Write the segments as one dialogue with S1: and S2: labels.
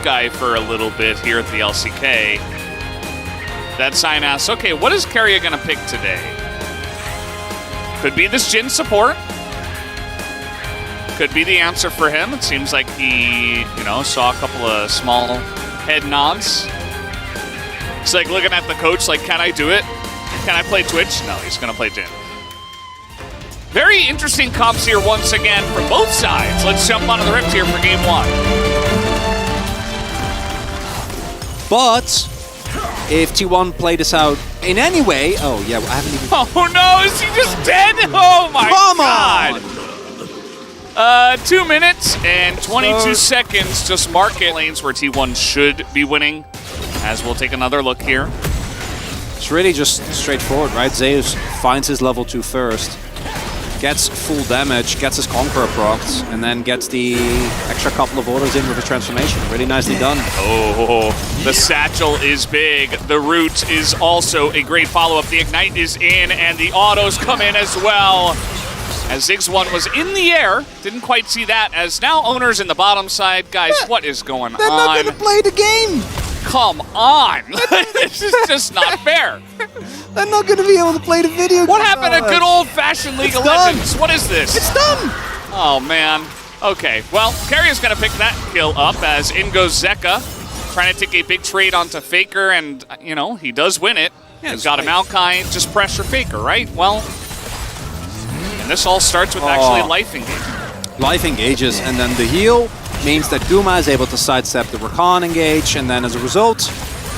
S1: guy for a little bit here at the LCK. That sign asks, okay, what is Keria going to pick today? Could be this Jhin support. Could be the answer for him. It seems like he, saw a couple of small head nods. It's like looking at the coach like, can I do it? Can I play Twitch? No, he's going to play Jhin. Very interesting comps here once again from both sides. Let's jump onto the rift here for game 1.
S2: But if T1 play this out in any way... Oh, yeah, I haven't even...
S1: Oh, no, is he just dead? Oh, my God.
S2: Come on!
S1: 2 minutes and 22 seconds. Just market lanes where T1 should be winning. As we'll take another look here.
S2: It's really just straightforward, right? Zeus finds his level 2 first. Gets full damage, gets his Conqueror procced, and then gets the extra couple of orders in with his transformation. Really nicely done.
S1: Oh, the satchel is big. The root is also a great follow-up. The Ignite is in, and the autos come in as well. As Ziggs 1 was in the air, didn't quite see that, as now Owner's in the bottom side. Guys, what is going on?
S2: They're not going to play the game!
S1: Come on! This is just not fair.
S2: They're not going to be able to play the video game.
S1: What happened to good old-fashioned League of Legends? What is this?
S2: It's done!
S1: Oh, man. Okay, well, Keria's going to pick that kill up as in goes Zeka, trying to take a big trade onto Faker, and, he does win it.
S2: Yeah,
S1: He's got a Maokai, just pressure Faker, right? Well, and this all starts with actually life engagement.
S2: Life engages, and then the heal means that Duma is able to sidestep the Rakan engage, and then as a result,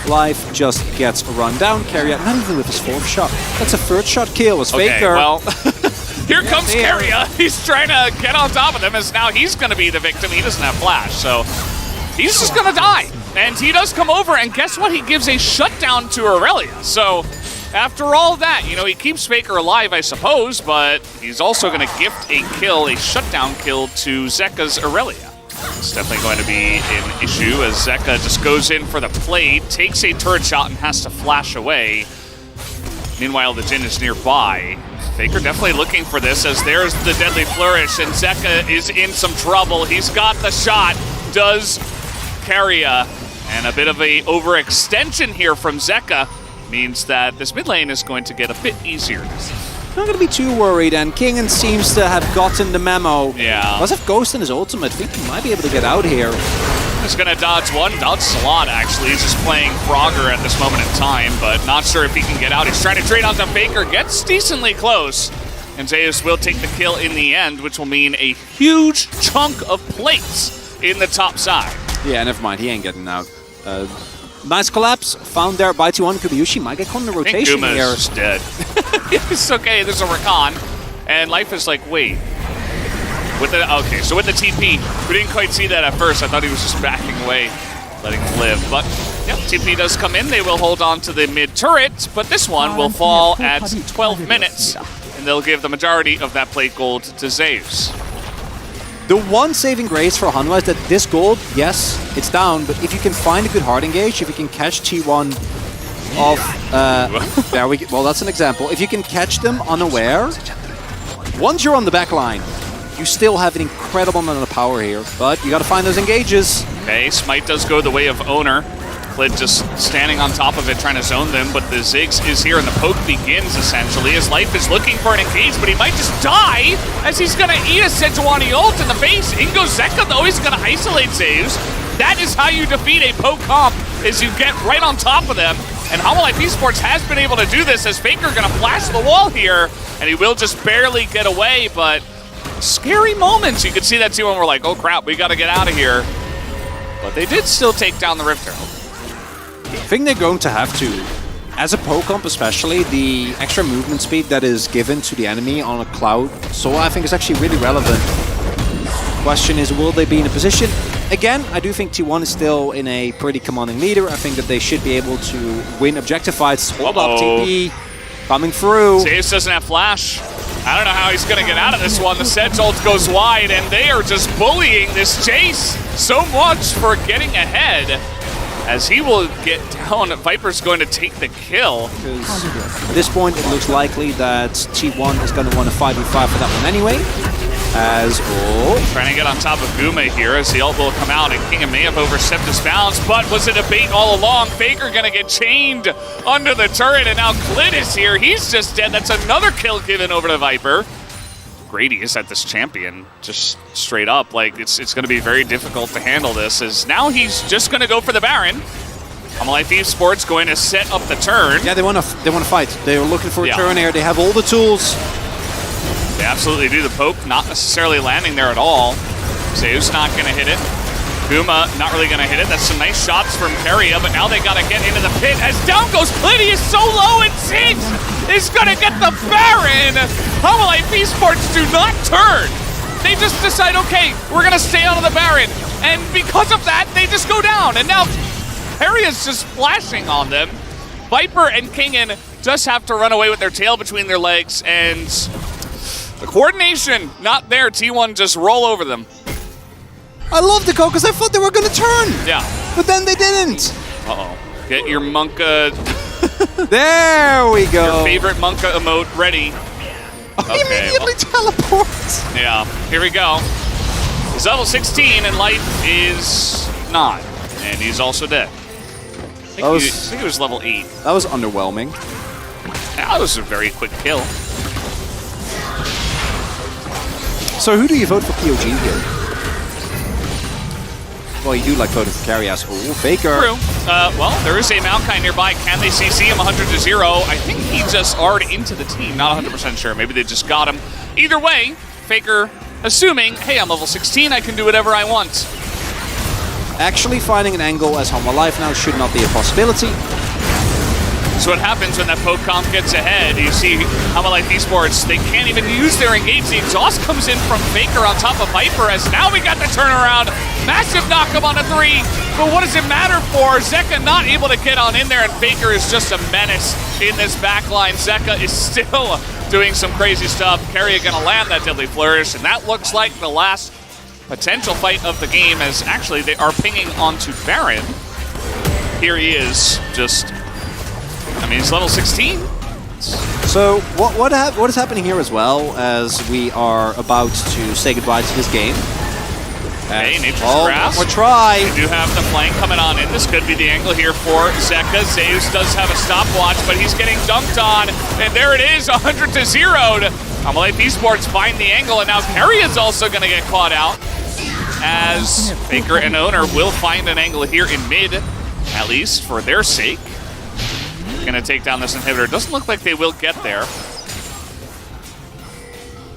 S2: Life just gets run down. Keria, not even with his 4th shot. That's a 3rd shot kill as
S1: Okay,
S2: Faker.
S1: well, here comes Keria. He's trying to get on top of them, as now he's going to be the victim. He doesn't have flash, so he's just going to die. And he does come over, and guess what? He gives a shutdown to Aurelia. So after all that, he keeps Faker alive, I suppose, but he's also going to gift a kill, a shutdown kill to Zeka's Aurelia. It's definitely going to be an issue as Zeka just goes in for the plate, takes a turret shot, and has to flash away. Meanwhile, the Jhin is nearby. Faker definitely looking for this as there's the deadly flourish, and Zeka is in some trouble. He's got the shot, does Keria, and a bit of a overextension here from Zeka means that this mid lane is going to get a bit easier.
S2: Not going to be too worried, and Kingen seems to have gotten the memo.
S1: Yeah.
S2: Must have Ghost in his ultimate. I think he might be able to get out here.
S1: He's going to dodge one, dodge Salad actually. He's just playing Frogger at this moment in time, but not sure if he can get out. He's trying to trade onto Faker, gets decently close. And Zeus will take the kill in the end, which will mean a huge chunk of plates in the top side.
S2: Yeah, never mind. He ain't getting out. Nice collapse. Found there by T1. Kubayushi might get caught in the rotation here.
S1: I think Guma's dead. It's okay. There's a Rakan. And Life is like, wait. Okay, so with the TP, we didn't quite see that at first. I thought he was just backing away, letting him live. But, yep, TP does come in. They will hold on to the mid turret, but this one will fall at 12 minutes. And they'll give the majority of that plate gold to Zeus.
S2: The one saving grace for Hanwha is that this gold, yes, it's down, but if you can find a good hard engage, if you can catch T1 off, there we go. Well, that's an example. If you can catch them unaware, once you're on the back line, you still have an incredible amount of power here, but you got to find those engages.
S1: Okay, Smite does go the way of Owner. Clid just standing on top of it, trying to zone them, but the Ziggs is here and the poke begins, essentially. His Life is looking for an engage, but he might just die as he's going to eat a Sejuani ult in the face. In goes Zeka, though. He's going to isolate Zeus. That is how you defeat a poke comp, is you get right on top of them. And HLE Esports has been able to do this as Faker going to flash the wall here, and he will just barely get away, but scary moments. You could see that too when we're like, oh crap, we got to get out of here. But they did still take down the Rift Herald.
S2: I think they're going to have to. As a poke comp especially, the extra movement speed that is given to the enemy on a cloud, so I think is actually really relevant. Question is, will they be in a position? Again, I do think T1 is still in a pretty commanding leader. I think that they should be able to win objective fights. Hold up, TP coming through.
S1: Zeus doesn't have flash. I don't know how he's going to get out of this one. The Sedge ult goes wide, and they are just bullying this chase so much for getting ahead. As he will get down, Viper's going to take the kill.
S2: At this point, it looks likely that T1 is going to want to 5v5 for that one anyway. As,
S1: Trying to get on top of Guma here as the ult will come out, and King may have overstepped his bounds, but was it a bait all along? Faker gonna get chained under the turret, and now Clit is here. He's just dead. That's another kill given over to Viper. Grady is at this champion, just straight up. Like, it's gonna be very difficult to handle this, as now he's just gonna go for the Baron. Life esports going to set up the turn.
S2: Yeah, they want to fight. They're looking for a turn here. They have all the tools.
S1: They absolutely do. The poke not necessarily landing there at all. Zeus not going to hit it. Guma not really going to hit it. That's some nice shots from Keria, but now they got to get into the pit as down goes Clit. He is so low, and Ziggs is going to get the Baron. Life esports do not turn. They just decide, okay, we're going to stay out of the Baron. And because of that, they just go down. And now Keria's just flashing on them. Viper and Kingen just have to run away with their tail between their legs, and the coordination not there. T1 just roll over them.
S2: I love the call because I thought they were going to turn.
S1: Yeah.
S2: But then they didn't.
S1: Uh-oh. Get your Monka.
S2: There we go.
S1: Your favorite Monka emote ready.
S2: He immediately teleports.
S1: Yeah, here we go. He's level 16 and life is not. And he's also dead. I think he was level 8.
S2: That was underwhelming.
S1: That was a very quick kill.
S2: So who do you vote for POG here? Well, you do like voting for Karias. Oh, Faker.
S1: True. Well, there is a Maokai nearby. Can they CC him 100-0? I think he just already into the team. Not 100% sure. Maybe they just got him. Either way, Faker assuming, hey, I'm level 16. I can do whatever I want.
S2: Actually finding an angle as Hanwha Life now should not be a possibility.
S1: So what happens when that poke comp gets ahead? You see Hanwha Life esports, they can't even use their engage. The exhaust comes in from Faker on top of Viper, as now we got the turnaround. Massive knock-up on a 3, but what does it matter for? Zeka not able to get on in there, and Faker is just a menace in this backline. Zeka is still doing some crazy stuff. Keria gonna land that deadly flourish, and that looks like the last potential fight of the game, as actually they are pinging onto Baron. Here he is, just, I mean, he's level 16.
S2: So what is happening here as well, as we are about to say goodbye to this game?
S1: Okay, Nature's Grasp.
S2: One more try.
S1: We do have the flank coming on in. This could be the angle here for Zeka. Zeus does have a stopwatch, but he's getting dunked on, and there it is, 100-0. Life esports find the angle, and now Keria is also going to get caught out, as Faker and Owner will find an angle here in mid, at least for their sake. Going to take down this inhibitor. Doesn't look like they will get there.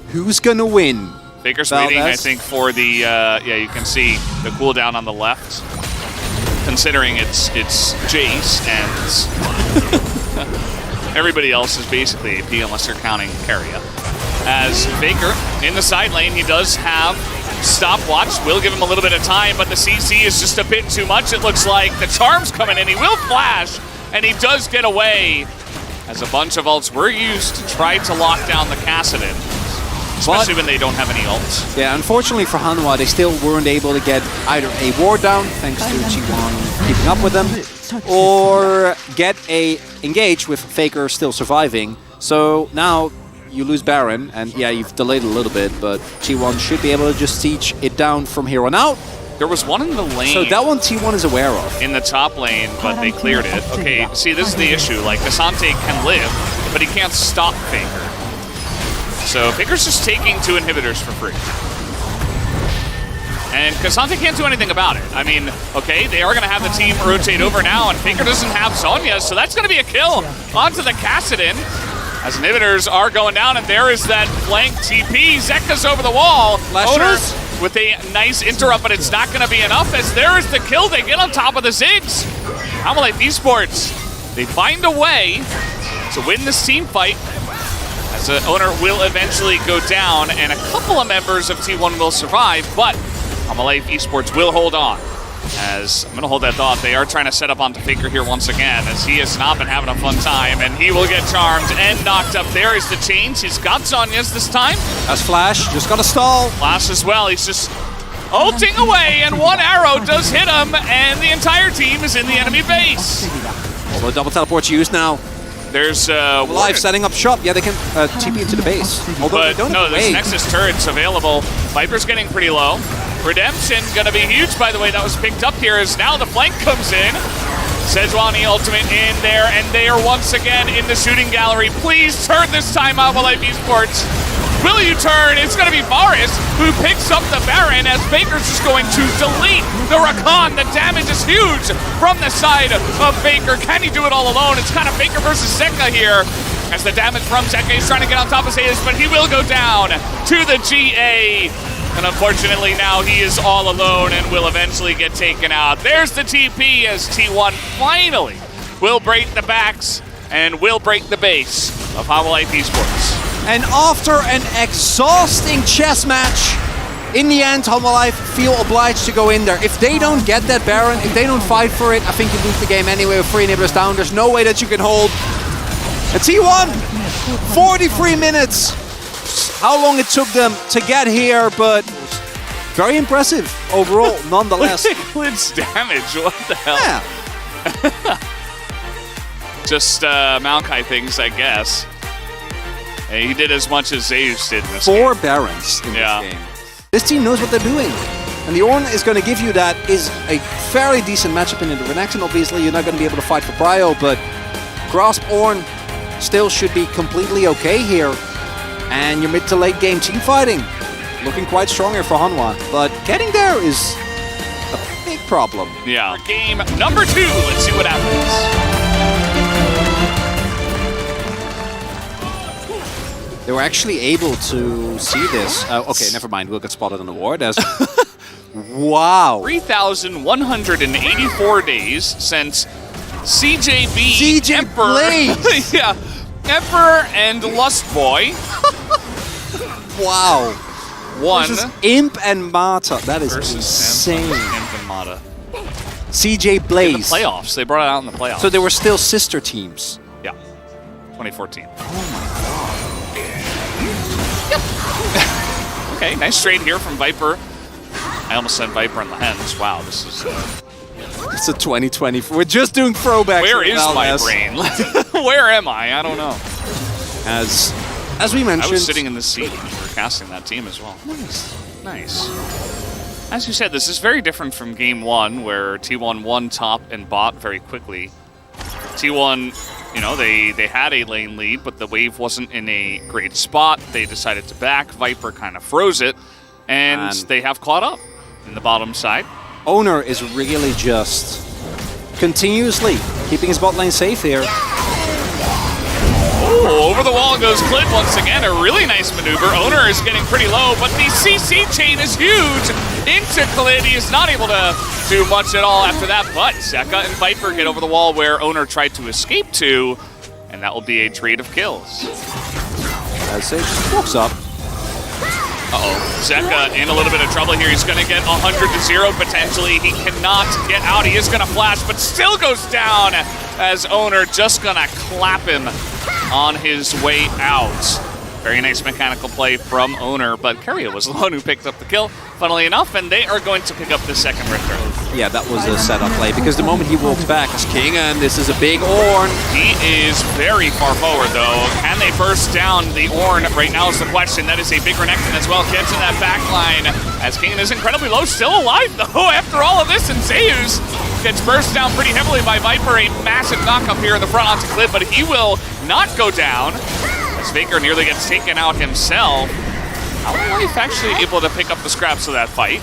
S2: Who's going to win?
S1: Faker's waiting, I think, for the, yeah, you can see the cooldown on the left, considering it's Jace, and everybody else is basically AP unless you're counting Keria. As Faker in the side lane, he does have stopwatch, will give him a little bit of time, but the CC is just a bit too much, it looks like. The charm's coming in, he will flash, and he does get away, as a bunch of ults were used to try to lock down the Kassadin. Especially when they don't have any ults.
S2: Yeah, unfortunately for Hanwha, they still weren't able to get either a ward down, thanks to G1 keeping up with them, or get a engage with Faker still surviving. So now you lose Baron, and yeah, you've delayed a little bit, but G1 should be able to just siege it down from here on out.
S1: There was one in the lane.
S2: So that one T1 is aware of.
S1: In the top lane, but they cleared it. Okay, see, this is the issue. Like, Kasante can live, but he can't stop Faker. So Faker's just taking 2 inhibitors for free. And Kasante can't do anything about it. I mean, okay, they are going to have the team rotate over now, and Faker doesn't have Zhonya, so that's going to be a kill onto the Kassadin. As inhibitors are going down, and there is that flank TP. Zeka's over the wall. Owners with a nice interrupt, but it's not going to be enough, as there is the kill. They get on top of the Ziggs. Life esports, they find a way to win this team fight. As the Owner will eventually go down, and a couple of members of T1 will survive, but Life esports will hold on. As I'm going to hold that thought, they are trying to set up onto Faker here once again, as he has not been having a fun time, and he will get charmed and knocked up. There is the change. He's got Zhonya's this time.
S2: That's Flash, just got to stall.
S1: Flash as well. He's just ulting away, and one arrow does hit him, and the entire team is in the enemy base.
S2: Although double teleport's used now.
S1: There's
S2: Live setting up shop. Yeah, they can TP into the base. Although
S1: but
S2: they don't
S1: no,
S2: have
S1: there's
S2: wave.
S1: Nexus turrets available. Viper's getting pretty low. Redemption gonna be huge, by the way. That was picked up here as now the flank comes in. Sejuani ultimate in there, and they are once again in the shooting gallery. Please turn this time out, Life Esports. Will you turn? It's going to be Varus who picks up the Baron as Faker's just going to delete the Rakan. The damage is huge from the side of Faker. Can he do it all alone? It's kind of Faker versus Zeka here as the damage from Zeka is trying to get on top of Zeus, but he will go down to the GA. And unfortunately now he is all alone and will eventually get taken out. There's the TP as T1 finally will break the backs and will break the base of Life Esports.
S2: And after an exhausting chess match, in the end, Life feel obliged to go in there. If they don't get that Baron, if they don't fight for it, I think you lose the game anyway with 3 inhibitors down. There's no way that you can hold. A T1, 43 minutes. How long it took them to get here, but very impressive overall, nonetheless.
S1: Blitz damage, what the hell?
S2: Yeah.
S1: Just Maokai things, I guess. Hey, he did as much as Zeus did in this
S2: 4
S1: game.
S2: Barons in this game. This team knows what they're doing. And the Ornn is going to give you that. Is a fairly decent matchup in the Renaction. Obviously, you're not going to be able to fight for Prio, but Grasp Ornn still should be completely okay here. And your mid to late game team fighting looking quite strong here for Hanwha. But getting there is a big problem.
S1: Yeah. Game number 2. Let's see what happens.
S2: They were actually able to see this. Okay, never mind. We'll get spotted on the ward as... Wow.
S1: 3,184 days since CJB, Emperor,
S2: Blaze.
S1: yeah, Emperor and Lust Boy.
S2: Wow.
S1: One
S2: versus Imp and Mata. That is insane.
S1: Imp and Mata.
S2: CJ Blaze.
S1: In the playoffs. They brought it out in the playoffs.
S2: So they were still sister teams.
S1: Yeah. 2014.
S2: Oh my god.
S1: Okay, nice trade here from Viper. I almost said Viper and the Hens. Wow, this is...
S2: It's a 2024. We're just doing throwbacks.
S1: Where is my brain? Where am I? I don't know.
S2: As we mentioned...
S1: I was sitting in the seat when you were casting that team as well.
S2: Nice.
S1: Nice. As you said, this is very different from Game 1, where T1 won top and bot very quickly. T1, you know, they had a lane lead, but the wave wasn't in a great spot. They decided to back. Viper kind of froze it, and they have caught up in the bottom side.
S2: Owner is really just continuously keeping his bot lane safe here.
S1: Oh, over the wall goes Clid once again. A really nice maneuver. Owner is getting pretty low, but the CC chain is huge into Clid. He is not able to do much at all after that, but Zeka and Viper get over the wall where Owner tried to escape to, and that will be a trade of kills.
S2: As Sage just walks up.
S1: Uh-oh. Zeka in a little bit of trouble here. He's going to get 100-0 potentially. He cannot get out. He is going to flash, but still goes down as Owner just going to clap him on his way out. Very nice mechanical play from Owner, but Keria was the one who picked up the kill, funnily enough, and they are going to pick up the second Richter.
S2: Yeah, that was a setup play, because the moment he walks back as King, and this is a big Ornn.
S1: He is very far forward, though. Can they burst down the Ornn? Right now is the question. That is a big Renekton as well. Gets in that back line, as King is incredibly low, still alive, though, after all of this, and Zeus gets burst down pretty heavily by Viper. A massive knock-up here in the front onto Clid, but he will not go down, as Faker nearly gets taken out himself. Life actually able to pick up the scraps of that fight.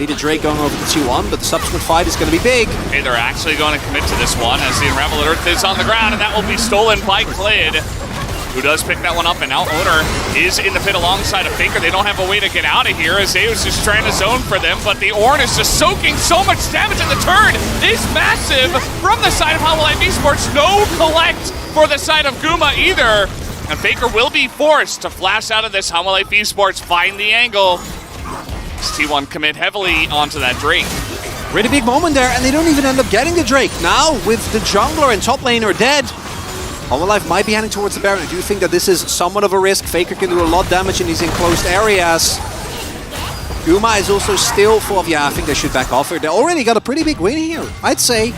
S2: Needed Drake going over the T1, but the subsequent fight is going to be big.
S1: Okay, they're actually going to commit to this one as the Unraveled Earth is on the ground, and that will be stolen by Clid, who does pick that one up, and now Owner is in the pit alongside of Faker. They don't have a way to get out of here as Zeus is trying to zone for them, but the Ornn is just soaking so much damage, and the turn is massive from the side of Life Esports. No collect for the side of Guma either. And Faker will be forced to flash out of this. Life Esports find the angle. T1 commit heavily onto that Drake.
S2: Really big moment there, and they don't even end up getting the Drake. Now, with the jungler and top laner dead, Life might be heading towards the Baron. I do think that this is somewhat of a risk. Faker can do a lot of damage in these enclosed areas. Guma is also still full of... Yeah, I think they should back off here. They already got a pretty big win here, I'd say.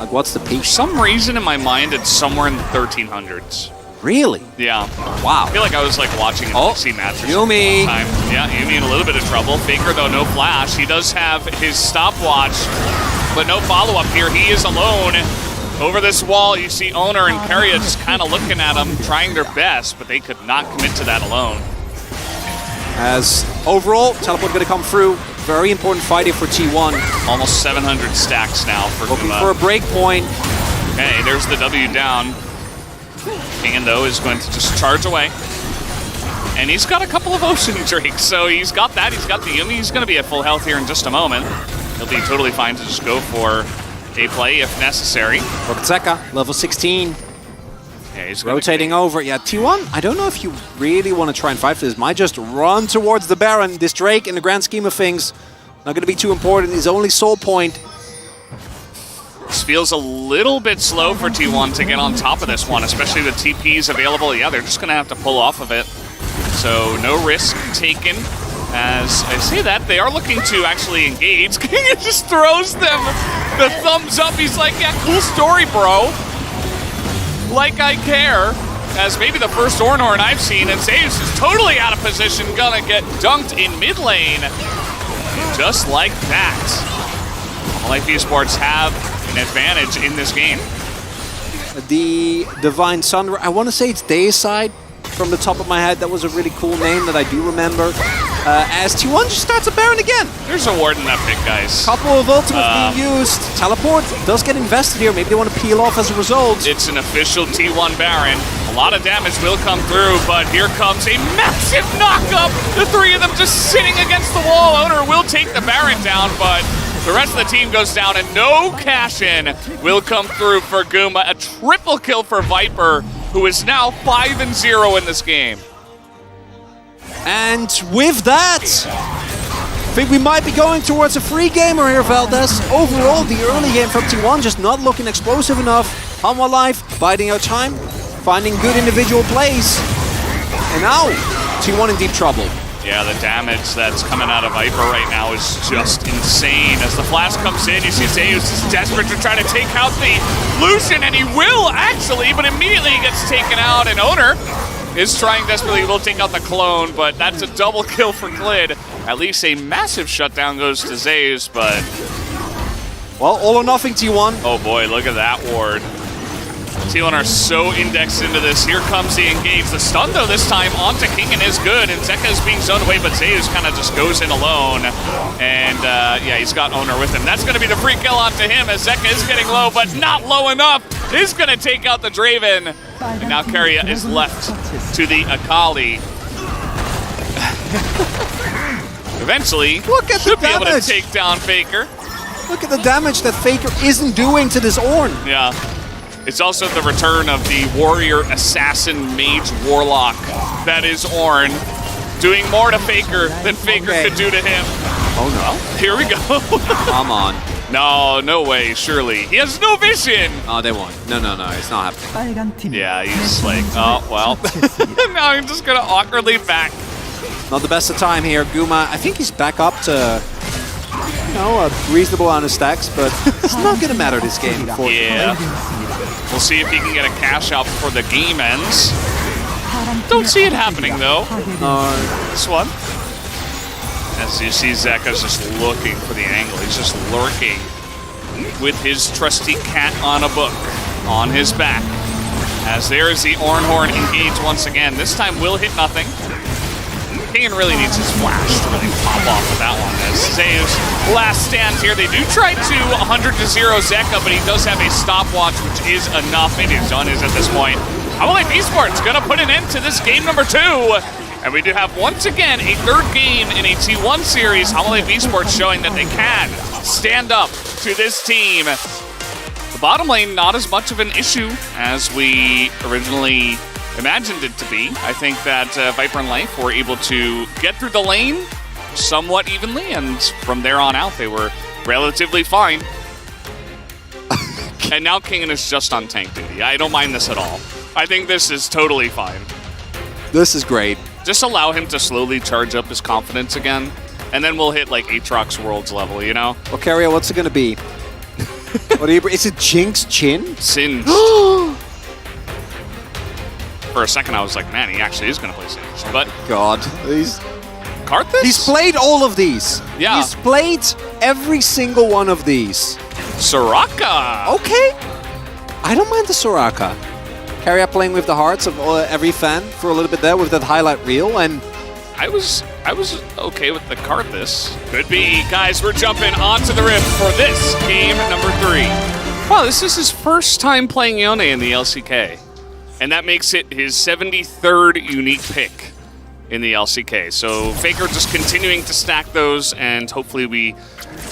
S2: Like, what's the peak?
S1: For some reason in my mind, it's somewhere in the 1300s.
S2: Really?
S1: Yeah.
S2: Wow.
S1: I feel like I was like watching an FC match or
S2: Yumi.
S1: time. Yeah, Yumi in a little bit of trouble. Faker, though, no flash. He does have his stopwatch, but no follow-up here. He is alone. Over this wall, you see Owner and Keria just kind of looking at him, trying their best, but they could not commit to that alone.
S2: As overall, teleport going to come through. Very important fight here for T1.
S1: Almost 700 stacks now for
S2: Looking
S1: Guma.
S2: for a break point.
S1: Okay, there's the W down. King, though, is going to just charge away. And he's got a couple of ocean drinks, so he's got that. He's got the Yumi. He's going to be at full health here in just a moment. He'll be totally fine to just go for a play if necessary.
S2: Rokatseka, level 16.
S1: Yeah, he's
S2: rotating over. Yeah, T1, I don't know if you really want to try and fight for this. Might just run towards the Baron. This Drake, in the grand scheme of things, not going to be too important. His only soul point.
S1: This feels a little bit slow for T1 to get on top of this one, especially with TPs available. Yeah, they're just going to have to pull off of it. So no risk taken. As I say that, they are looking to actually engage. King just throws them the thumbs up. He's like, yeah, cool story, bro. Like I care. As maybe the first Ornhorn I've seen, and Zeus is totally out of position, gonna get dunked in mid lane. Just like that. Life Esports have an advantage in this game.
S2: The Divine Sun, I want to say it's Deicide from the top of my head. That was a really cool name that I do remember. As T1 just starts a Baron again.
S1: There's a ward in that pick, guys.
S2: Couple of ultimates being used. Teleport does get invested here. Maybe they want to peel off as a result.
S1: It's an official T1 Baron. A lot of damage will come through, but here comes a massive knockup. The three of them just sitting against the wall. Owner will take the Baron down, but the rest of the team goes down, and no cash-in will come through for Guma. A triple kill for Viper, who is now 5-0 in this game.
S2: And with that, I think we might be going towards a free gamer here, Valdez. Overall, the early game from T1 just not looking explosive enough. Hanwha Life biding out time, finding good individual plays. And now, T1 in deep trouble.
S1: Yeah, the damage that's coming out of Viper right now is just insane. As the flash comes in, you see Zeus is desperate to try to take out the Lucian, and he will actually, but immediately he gets taken out, and Owner is trying desperately. Will take out the clone, but that's a double kill for Glid. At least a massive shutdown goes to Zeus, but...
S2: well, all or nothing, T1.
S1: Oh boy, look at that ward. T1 are so indexed into this. Here comes the engage. The stun, though, this time onto Kingen is good, and Zeka is being zoned away, but Zeus kind of just goes in alone. And, yeah, he's got Owner with him. That's going to be the free kill onto him, as Zeka is getting low, but not low enough. Is going to take out the Draven. And now Keria is left to the Akali. Eventually,
S2: look at
S1: should
S2: the
S1: be able to
S2: damage.
S1: take down Faker.
S2: Look at the damage that Faker isn't doing to this Ornn.
S1: Yeah. It's also the return of the warrior, assassin, mage, warlock that is Ornn, doing more to Faker than Faker could do to him.
S2: Oh no.
S1: Here we go.
S2: Come on.
S1: No, no way, surely. He has no vision.
S2: Oh, they won. No, it's not happening.
S1: Yeah, he's like, oh, well. Now I'm just going to awkwardly back.
S2: Not the best of time here. Guma, I think he's back up to, you know, a reasonable amount of stacks, but it's not going to matter this game.
S1: Yeah. We'll see if he can get a cash out before the game ends. Don't see it happening, though. This one. As you see, Zeka's just looking for the angle. He's just lurking with his trusty cat on a book on his back. As there is the Ornhorn engage once again. This time will hit nothing. Kingen really needs his flash to really pop off with that one. As Zeus last stand here. They do try to 100-0 Zeka, but he does have a stopwatch, which is enough. It is done at this point. HLE Esports going to put an end to this game number 2. And we do have, once again, a third game in a T1 series. HLE Esports showing that they can stand up to this team. The bottom lane, not as much of an issue as we originally imagined it to be. I think that Viper and Life were able to get through the lane somewhat evenly, and from there on out, they were relatively fine. And now Kingen is just on tank duty. I don't mind this at all. I think this is totally fine.
S2: This is great.
S1: Just allow him to slowly charge up his confidence again, and then we'll hit like Aatrox Worlds level, you know?
S2: Well, Keria, what's it going to be? What do you? Is it Jinx Chin?
S1: Singed. For a second, I was like, man, he actually is going to play Singed. But
S2: God, he's
S1: Karthus?
S2: played all of these.
S1: Yeah.
S2: He's played every single one of these.
S1: Soraka.
S2: Okay. I don't mind the Soraka. Carrier playing with the hearts of every fan for a little bit there with that highlight reel, and
S1: I was okay with the Karthus. Could be. Guys, we're jumping onto the Rift for this game number 3. Wow, this is his first time playing Yone in the LCK. And that makes it his 73rd unique pick in the LCK. So Faker just continuing to stack those, and hopefully we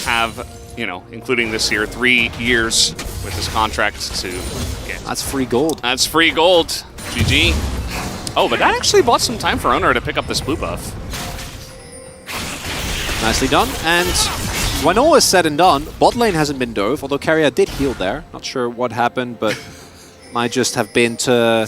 S1: have, you know, including this year, 3 years with his contract to get.
S2: that's free gold.
S1: That's free gold. GG. Oh, but that actually bought some time for Owner to pick up this blue buff.
S2: Nicely done. And when all is said and done, bot lane hasn't been dove, although Carrier did heal there. Not sure what happened, but might just have been to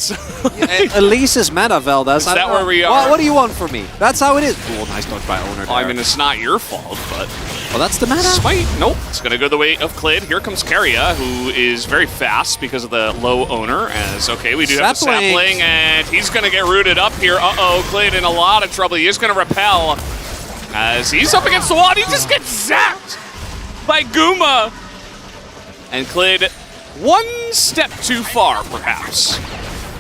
S2: Elise's meta, Veldas.
S1: Is that where we are?
S2: What do you want from me? That's how it is. Oh, nice dodge by Owner there.
S1: I mean, it's not your fault, but...
S2: Well, that's the meta.
S1: Smite. Nope. It's going to go the way of Clid. Here comes Carrier, who is very fast because of the low Owner. As, okay, we do have a sapling, and he's going to get rooted up here. Uh-oh, Clid in a lot of trouble. He is going to repel. As he's up against the wall, and he just gets zapped by Guma. And Clid, one step too far, perhaps.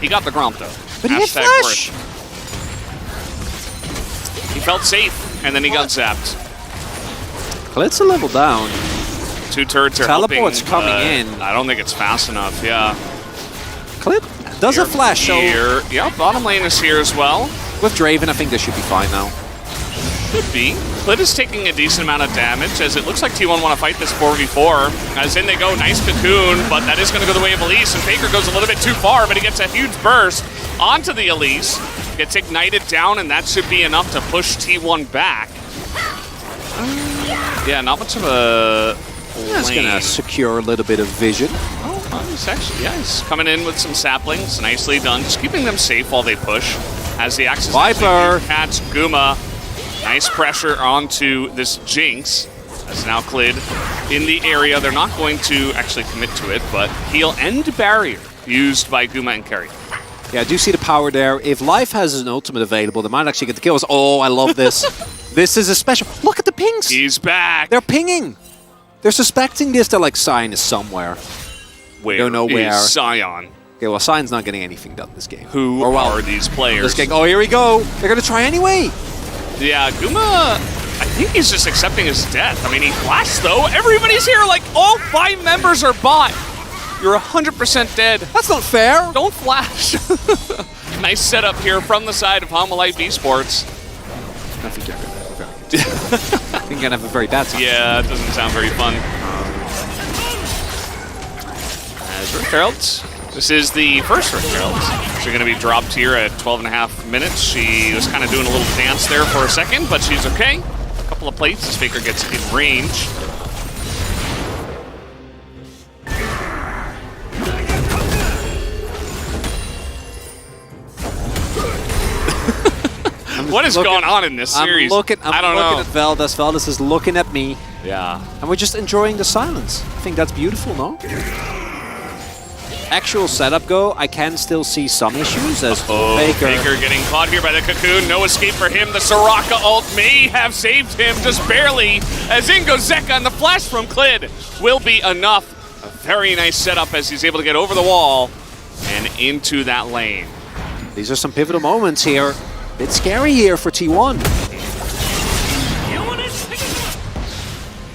S1: He got the Gromp, though.
S2: But he had flash.
S1: He felt safe, and then he got zapped.
S2: Clid's a level down.
S1: 2 turrets are
S2: Teleport's
S1: helping,
S2: coming in.
S1: I don't think it's fast enough, yeah.
S2: Clid does a flash, so
S1: here. Yeah, bottom lane is here as well.
S2: with Draven, I think this should be fine now.
S1: Could be. Clid is taking a decent amount of damage, as it looks like T1 want to fight this 4v4. As in they go, nice cocoon, but that is going to go the way of Elise, and Faker goes a little bit too far, but he gets a huge burst onto the Elise. Gets ignited down, and that should be enough to push T1 back. Yeah, not much of a
S2: That's going to secure a little bit of vision.
S1: Oh, he's actually, yeah, he's coming in with some saplings. Nicely done. Just keeping them safe while they push. As the Axis
S2: Viper
S1: catch Guma. Nice pressure onto this Jinx. As now Clid in the area. They're not going to actually commit to it, but heal and barrier used by Guma and Carry.
S2: Yeah, I do see the power there. If Life has an ultimate available, they might actually get the kills. Oh, I love this. This is a special. Look at the pings.
S1: He's back.
S2: They're pinging. They're suspecting this. They're like, Sion is somewhere.
S1: Where
S2: don't know where.
S1: is Sion?
S2: Okay, well, Sion's not getting anything done this game.
S1: Who are these players?
S2: Oh, here we go. They're going to try anyway.
S1: Yeah, Guma, I think he's just accepting his death. I mean, he flashed, though. Everybody's here. Like, all 5 members are bot. You're 100% dead.
S2: That's not fair.
S1: Don't flash. Nice setup here from the side of Homolite esports.
S2: I think you're I think you're going to have a very bad time.
S1: Yeah, it doesn't sound very fun. As Rift Heralds. This is the first Rift Heralds. She's going to be dropped here at 12.5 minutes. She was kind of doing a little dance there for a second, but she's okay. A couple of plates as Faker gets in range. What is going on in this series?
S2: I'm looking at Veldas. Veldas is looking at me.
S1: Yeah.
S2: And we're just enjoying the silence. I think that's beautiful, no? Actual setup go, I can still see some issues as
S1: Faker getting caught here by the cocoon. No escape for him. The Soraka ult may have saved him just barely. As in goes Zeka, and the flash from Clid will be enough. A very nice setup as he's able to get over the wall and into that lane.
S2: These are some pivotal moments here. Bit scary here for T1.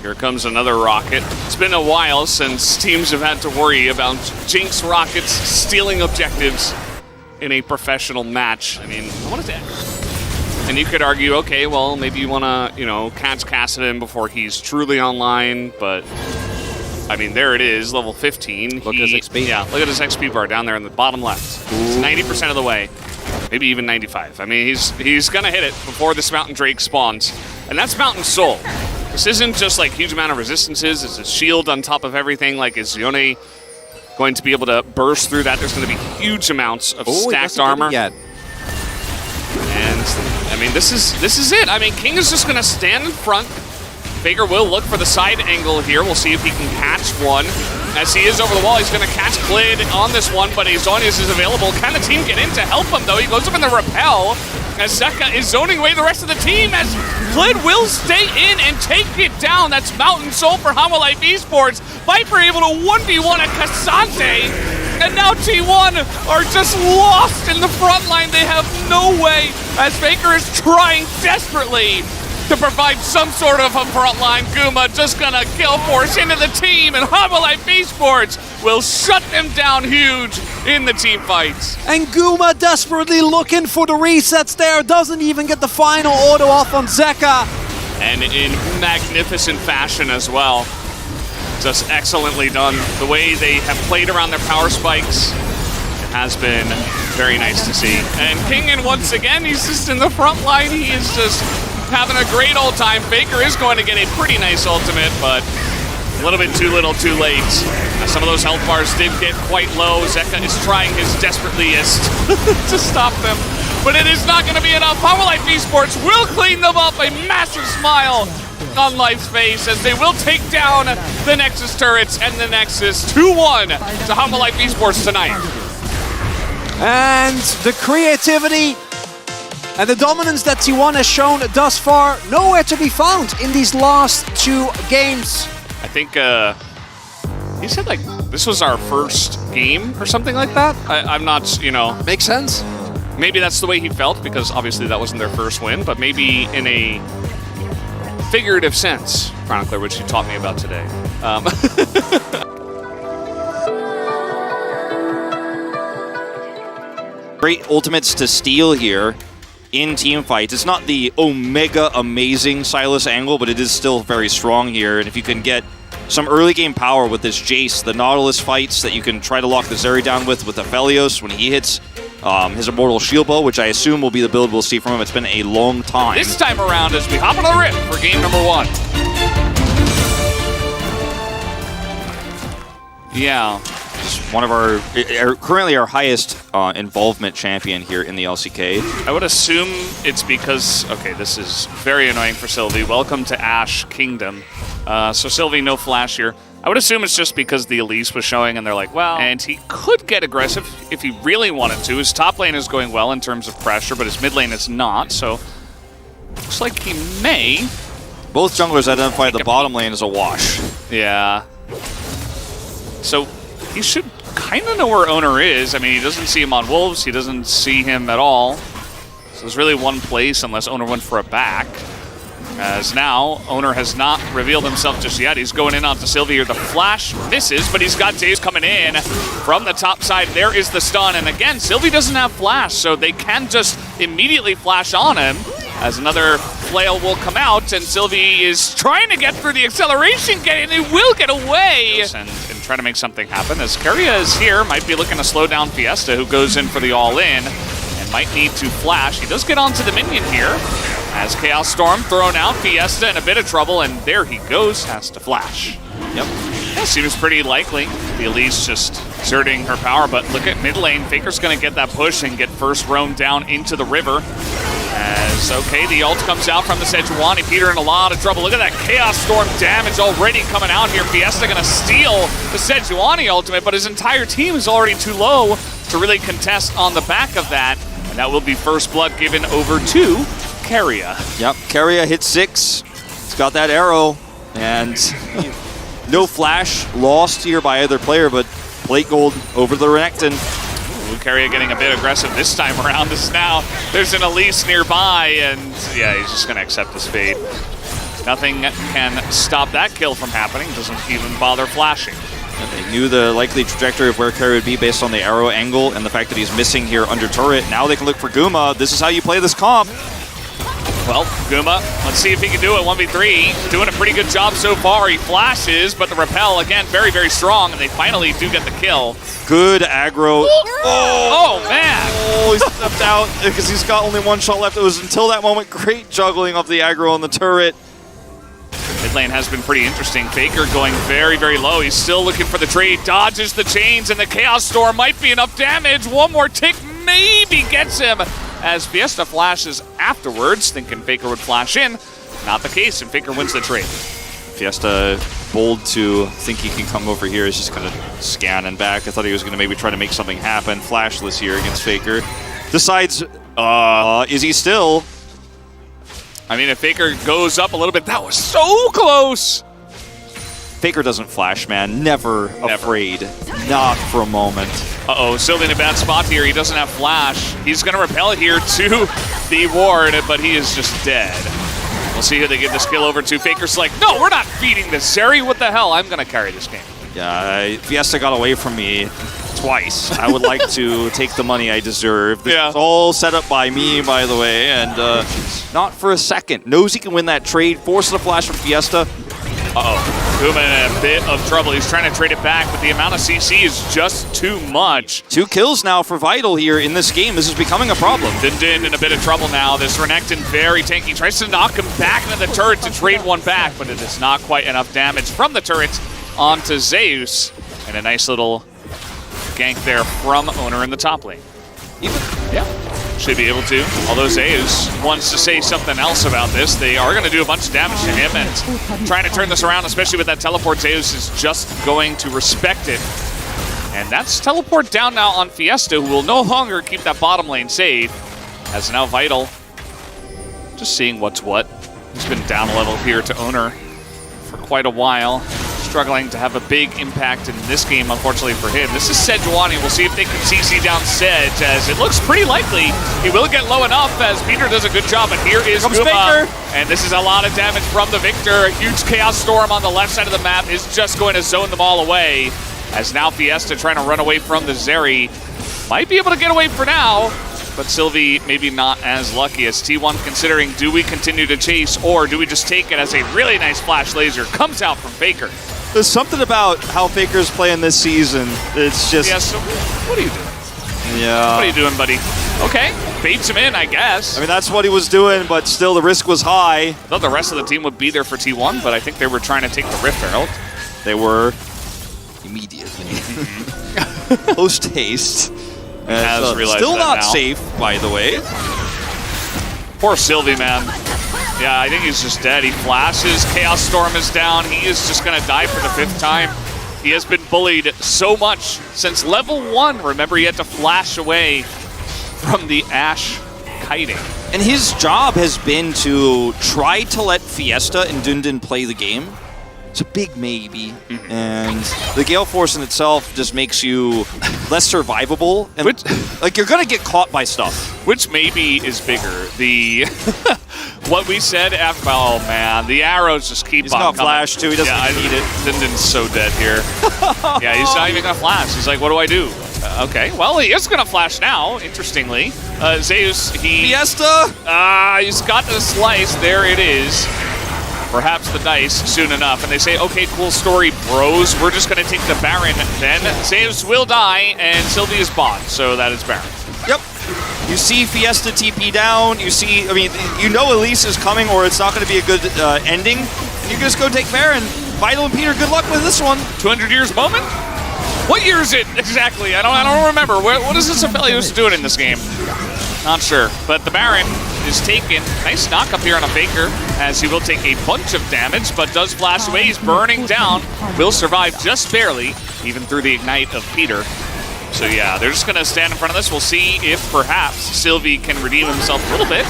S1: Here comes another rocket. It's been a while since teams have had to worry about Jinx rockets stealing objectives in a professional match. I mean, what is that? And you could argue, okay, well, maybe you want to, catch Kassadin before he's truly online, but I mean, there it is, level 15.
S2: Look at his XP.
S1: Yeah, look at his XP bar down there in the bottom left. It's 90% of the way. Maybe even 95. I mean, he's going to hit it before this Mountain Drake spawns. And that's Mountain Soul. This isn't just like huge amount of resistances. It's a shield on top of everything. Like, is Yone going to be able to burst through that? There's going to be huge amounts of stacked armor.
S2: Yet.
S1: And I mean, this is it. I mean, King is just going to stand in front, Faker will look for the side angle here. We'll see if he can catch one. As he is over the wall, he's going to catch Clid on this one, but Azonius is available. Can the team get in to help him, though? He goes up in the rappel, as Zeka is zoning away the rest of the team, as Clid will stay in and take it down. That's Mountain Soul for Homolife Esports. Viper able to 1v1 at Cassante, and now T1 are just lost in the front line. They have no way, as Faker is trying desperately to provide some sort of a front line. Guma just gonna kill force into the team, and Homolife Esports will shut them down huge in the team fights.
S2: And Guma desperately looking for the resets there, doesn't even get the final auto off on Zeka.
S1: And in magnificent fashion as well. Just excellently done. The way they have played around their power spikes has been very nice to see. And Kingen, once again, he's just in the front line. He is just having a great old time. Faker is going to get a pretty nice ultimate, but a little bit too little, too late. Some of those health bars did get quite low. Zeka is trying his desperatelyest to stop them, but it is not going to be enough. Homolife Esports will clean them up. A massive smile on Life's face as they will take down the Nexus turrets, and the Nexus 2-1 to Homolife Esports tonight.
S2: And the creativity and the dominance that T1 has shown thus far, nowhere to be found in these last 2 games.
S1: I think he said like this was our first game or something like that. I'm not, you know.
S2: Makes sense.
S1: Maybe that's the way he felt, because obviously that wasn't their first win, but maybe in a figurative sense, Chronicler, which you taught me about today.
S3: Great ultimates to steal here in team fights. It's not the Omega amazing Sylas angle, but it is still very strong here. And if you can get some early game power with this Jace, the Nautilus fights that you can try to lock the Zeri down with Aphelios when he hits his Immortal Shield Bow, which I assume will be the build we'll see from him. It's been a long time.
S1: This time around, as we hop on the rip for game number 1. Yeah.
S3: One of our, currently our highest involvement champion here in the LCK.
S1: I would assume it's because, okay, this is very annoying for Sylvie. Welcome to Ash Kingdom. So Sylvie, no flash here. I would assume it's just because the Elise was showing and they're like, well, and he could get aggressive if he really wanted to. His top lane is going well in terms of pressure, but his mid lane is not, so looks like he may.
S3: Both junglers identified the bottom lane as a wash.
S1: Yeah. So he should kind of know where Owner is. I mean, he doesn't see him on Wolves. He doesn't see him at all. So there's really one place unless Owner went for a back. As now, Owner has not revealed himself just yet. He's going in onto Sylvie here. The flash misses, but he's got Daze coming in from the top side. There is the stun. And again, Sylvie doesn't have flash, so they can just immediately flash on him. As another flail will come out, and Sylvie is trying to get through the acceleration gate, and he will get away. And try to make something happen. As Keria is here, might be looking to slow down Fiesta, who goes in for the all-in, and might need to flash. He does get onto the minion here. As Chaos Storm thrown out, Fiesta in a bit of trouble, and there he goes, has to flash. Yep. That seems pretty likely. The Elise just exerting her power, but look at mid lane. Faker's going to get that push and get first roam down into the river. As, okay, the ult comes out from the Sejuani. Peter in a lot of trouble. Look at that Chaos Storm damage already coming out here. Fiesta going to steal the Sejuani ultimate, but his entire team is already too low to really contest on the back of that. And that will be first blood given over to Keria.
S3: Yep, Keria hit 6. He's got that arrow, and no flash lost here by either player, but plate gold over the Renekton.
S1: Keria getting a bit aggressive this time around. This now, there's an Elise nearby, and yeah, he's just going to accept his fate. Nothing can stop that kill from happening. Doesn't even bother flashing.
S3: And they knew the likely trajectory of where Keria would be based on the arrow angle and the fact that he's missing here under turret. Now they can look for Guma. This is how you play this comp.
S1: Well, Guma, let's see if he can do it. 1v3, doing a pretty good job so far. He flashes, but the repel, again, very, very strong, and they finally do get the kill.
S3: Good aggro.
S1: Oh, man.
S3: Oh, he stepped out because he's got only one shot left. It was until that moment great juggling of the aggro on the turret.
S1: Mid lane has been pretty interesting. Faker going very, very low. He's still looking for the trade, dodges the chains, and the Chaos Storm might be enough damage. One more tick maybe gets him, as Fiesta flashes afterwards, thinking Faker would flash in. Not the case, and Faker wins the trade.
S3: Fiesta bold to think he can come over here. He's just kind of scanning back. I thought he was going to maybe try to make something happen. Flashless here against Faker. Decides, is he still?
S1: I mean, if Faker goes up a little bit, that was so close!
S3: Faker doesn't flash, man. Never afraid. Not for a moment.
S1: Uh-oh, Sylvie in a bad spot here. He doesn't have flash. He's going to repel here to the ward, but he is just dead. We'll see who they give the skill over to. Faker's like, no, we're not feeding this, Zeri. What the hell? I'm going to carry this game.
S3: Yeah, Fiesta got away from me twice. I would like to take the money I deserve. This is all set up by me, by the way, and not for a second. Knows he can win that trade. Forces a flash from Fiesta.
S1: Uh-oh. Kuma in a bit of trouble. He's trying to trade it back, but the amount of CC is just too much.
S3: 2 kills now for Vital here in this game. This is becoming a problem.
S1: Din in a bit of trouble now. This Renekton very tanky. Tries to knock him back into the turret to trade one back, but it is not quite enough damage from the turret onto Zeus. And a nice little gank there from Owner in the top lane. Should be able to. Although Zeus wants to say something else about this. They are going to do a bunch of damage to him, and trying to turn this around, especially with that teleport, Zeus is just going to respect it. And that's teleport down now on Fiesta, who will no longer keep that bottom lane safe, as now Vital just seeing what's what. He's been down a level here to Owner for quite a while. Struggling to have a big impact in this game, unfortunately for him. This is Sejuani. We'll see if they can CC down Sedge, as it looks pretty likely he will get low enough, as Peter does a good job. And here is Kuma, and this is a lot of damage from the Victor. A huge Chaos Storm on the left side of the map is just going to zone them all away, as now Fiesta trying to run away from the Zeri. Might be able to get away for now, but Sylvie maybe not as lucky, as T1 considering, do we continue to chase, or do we just take it, as a really nice flash laser comes out from Faker.
S3: There's something about how Faker's playing this season. It's just...
S1: Yeah, so what are you doing?
S3: Yeah.
S1: What are you doing, buddy? Okay, baits him in, I guess.
S3: I mean, that's what he was doing, but still the risk was high.
S1: I thought the rest of the team would be there for T1, but I think they were trying to take the Rift Herald.
S3: They were immediately. Post haste. Still not safe, by the way.
S1: Poor Sylvie, man. Yeah, I think he's just dead. He flashes, Chaos Storm is down. He is just going to die for the 5th time. He has been bullied so much since level 1. Remember, he had to flash away from the Ashe kiting.
S3: And his job has been to try to let Fiesta and Dundun play the game. It's a big maybe. And the Gale Force in itself just makes you less survivable. And like, you're going to get caught by stuff.
S1: Which maybe is bigger? The... what we said after, oh man, the arrows just keep on coming.
S3: He's got flash too, he doesn't need it.
S1: Dindin's so dead here. Yeah, he's not even gonna flash. He's like, what do I do? Okay, well, he is gonna flash now, interestingly. Zeus,
S3: Fiesta!
S1: He's got the slice, there it is. Perhaps the dice soon enough, and they say, okay, cool story, bros. We're just gonna take the Baron then. Zeus will die, and Sylvie is bot, so that is Baron.
S3: Yep. You see Fiesta TP down, you see, I mean, you know Elise is coming or it's not going to be a good ending. You just go take Baron. Vital and Peter, good luck with this one.
S1: 200 years moment? What year is it exactly? I don't remember. What is this Aphelios doing in this game? Not sure. But the Baron is taken. Nice knock up here on a Faker, as he will take a bunch of damage, but does flash away. He's burning down. Will survive just barely, even through the ignite of Peter. So yeah, they're just going to stand in front of this. We'll see if perhaps Sylvie can redeem himself a little bit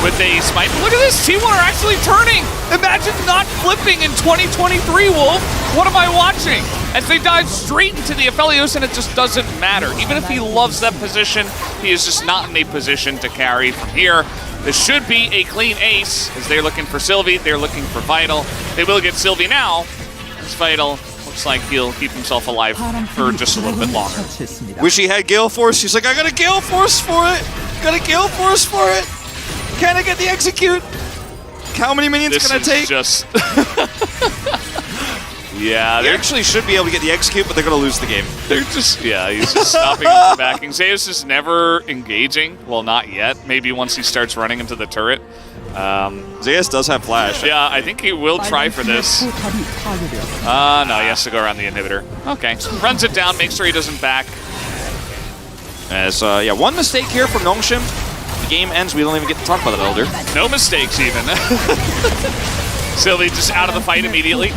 S1: with a smite. Look at this, T1 are actually turning. Imagine not flipping in 2023, Wolf. What am I watching? As they dive straight into the Aphelios, and it just doesn't matter. Even if he loves that position, he is just not in a position to carry from here. This should be a clean ace, as they're looking for Sylvie. They're looking for Vital. They will get Sylvie now. It's Vital. Looks like he'll keep himself alive for just a little bit longer.
S3: Wish he had Gale Force. She's like, I got a Gale Force for it. Got a Gale Force for it. Can I get the execute? How many minions can I take?
S1: Just yeah,
S3: they actually should be able to get the execute, but they're going to lose the game.
S1: They're just, yeah, he's just stopping him from backing. Zeus is never engaging. Well, not yet. Maybe once he starts running into the turret.
S3: Zeus does have flash.
S1: Yeah, I think he will try for this. No, he has to go around the inhibitor. Okay, runs it down, makes sure he doesn't back.
S3: As, yeah, one mistake here from Nongshim. game ends, we don't even get to talk about it, Elder.
S1: No mistakes even. Sylvie just out of the fight immediately.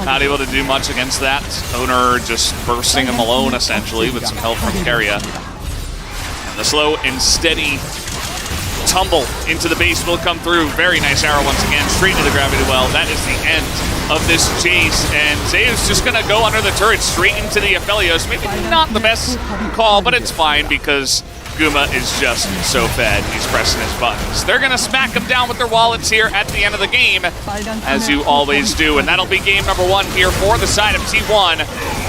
S1: Not able to do much against that. Owner just bursting him alone, essentially, with some help from Keria. And the slow and steady tumble into the base will come through. Very nice arrow once again, straight into the gravity well. That is the end of this chase. And Zeus just going to go under the turret straight into the Aphelios. Maybe not the best call, but it's fine because Guma is just so fed. He's pressing his buttons. They're going to smack him down with their wallets here at the end of the game, as you always do. And that'll be game number 1 here for the side of T1.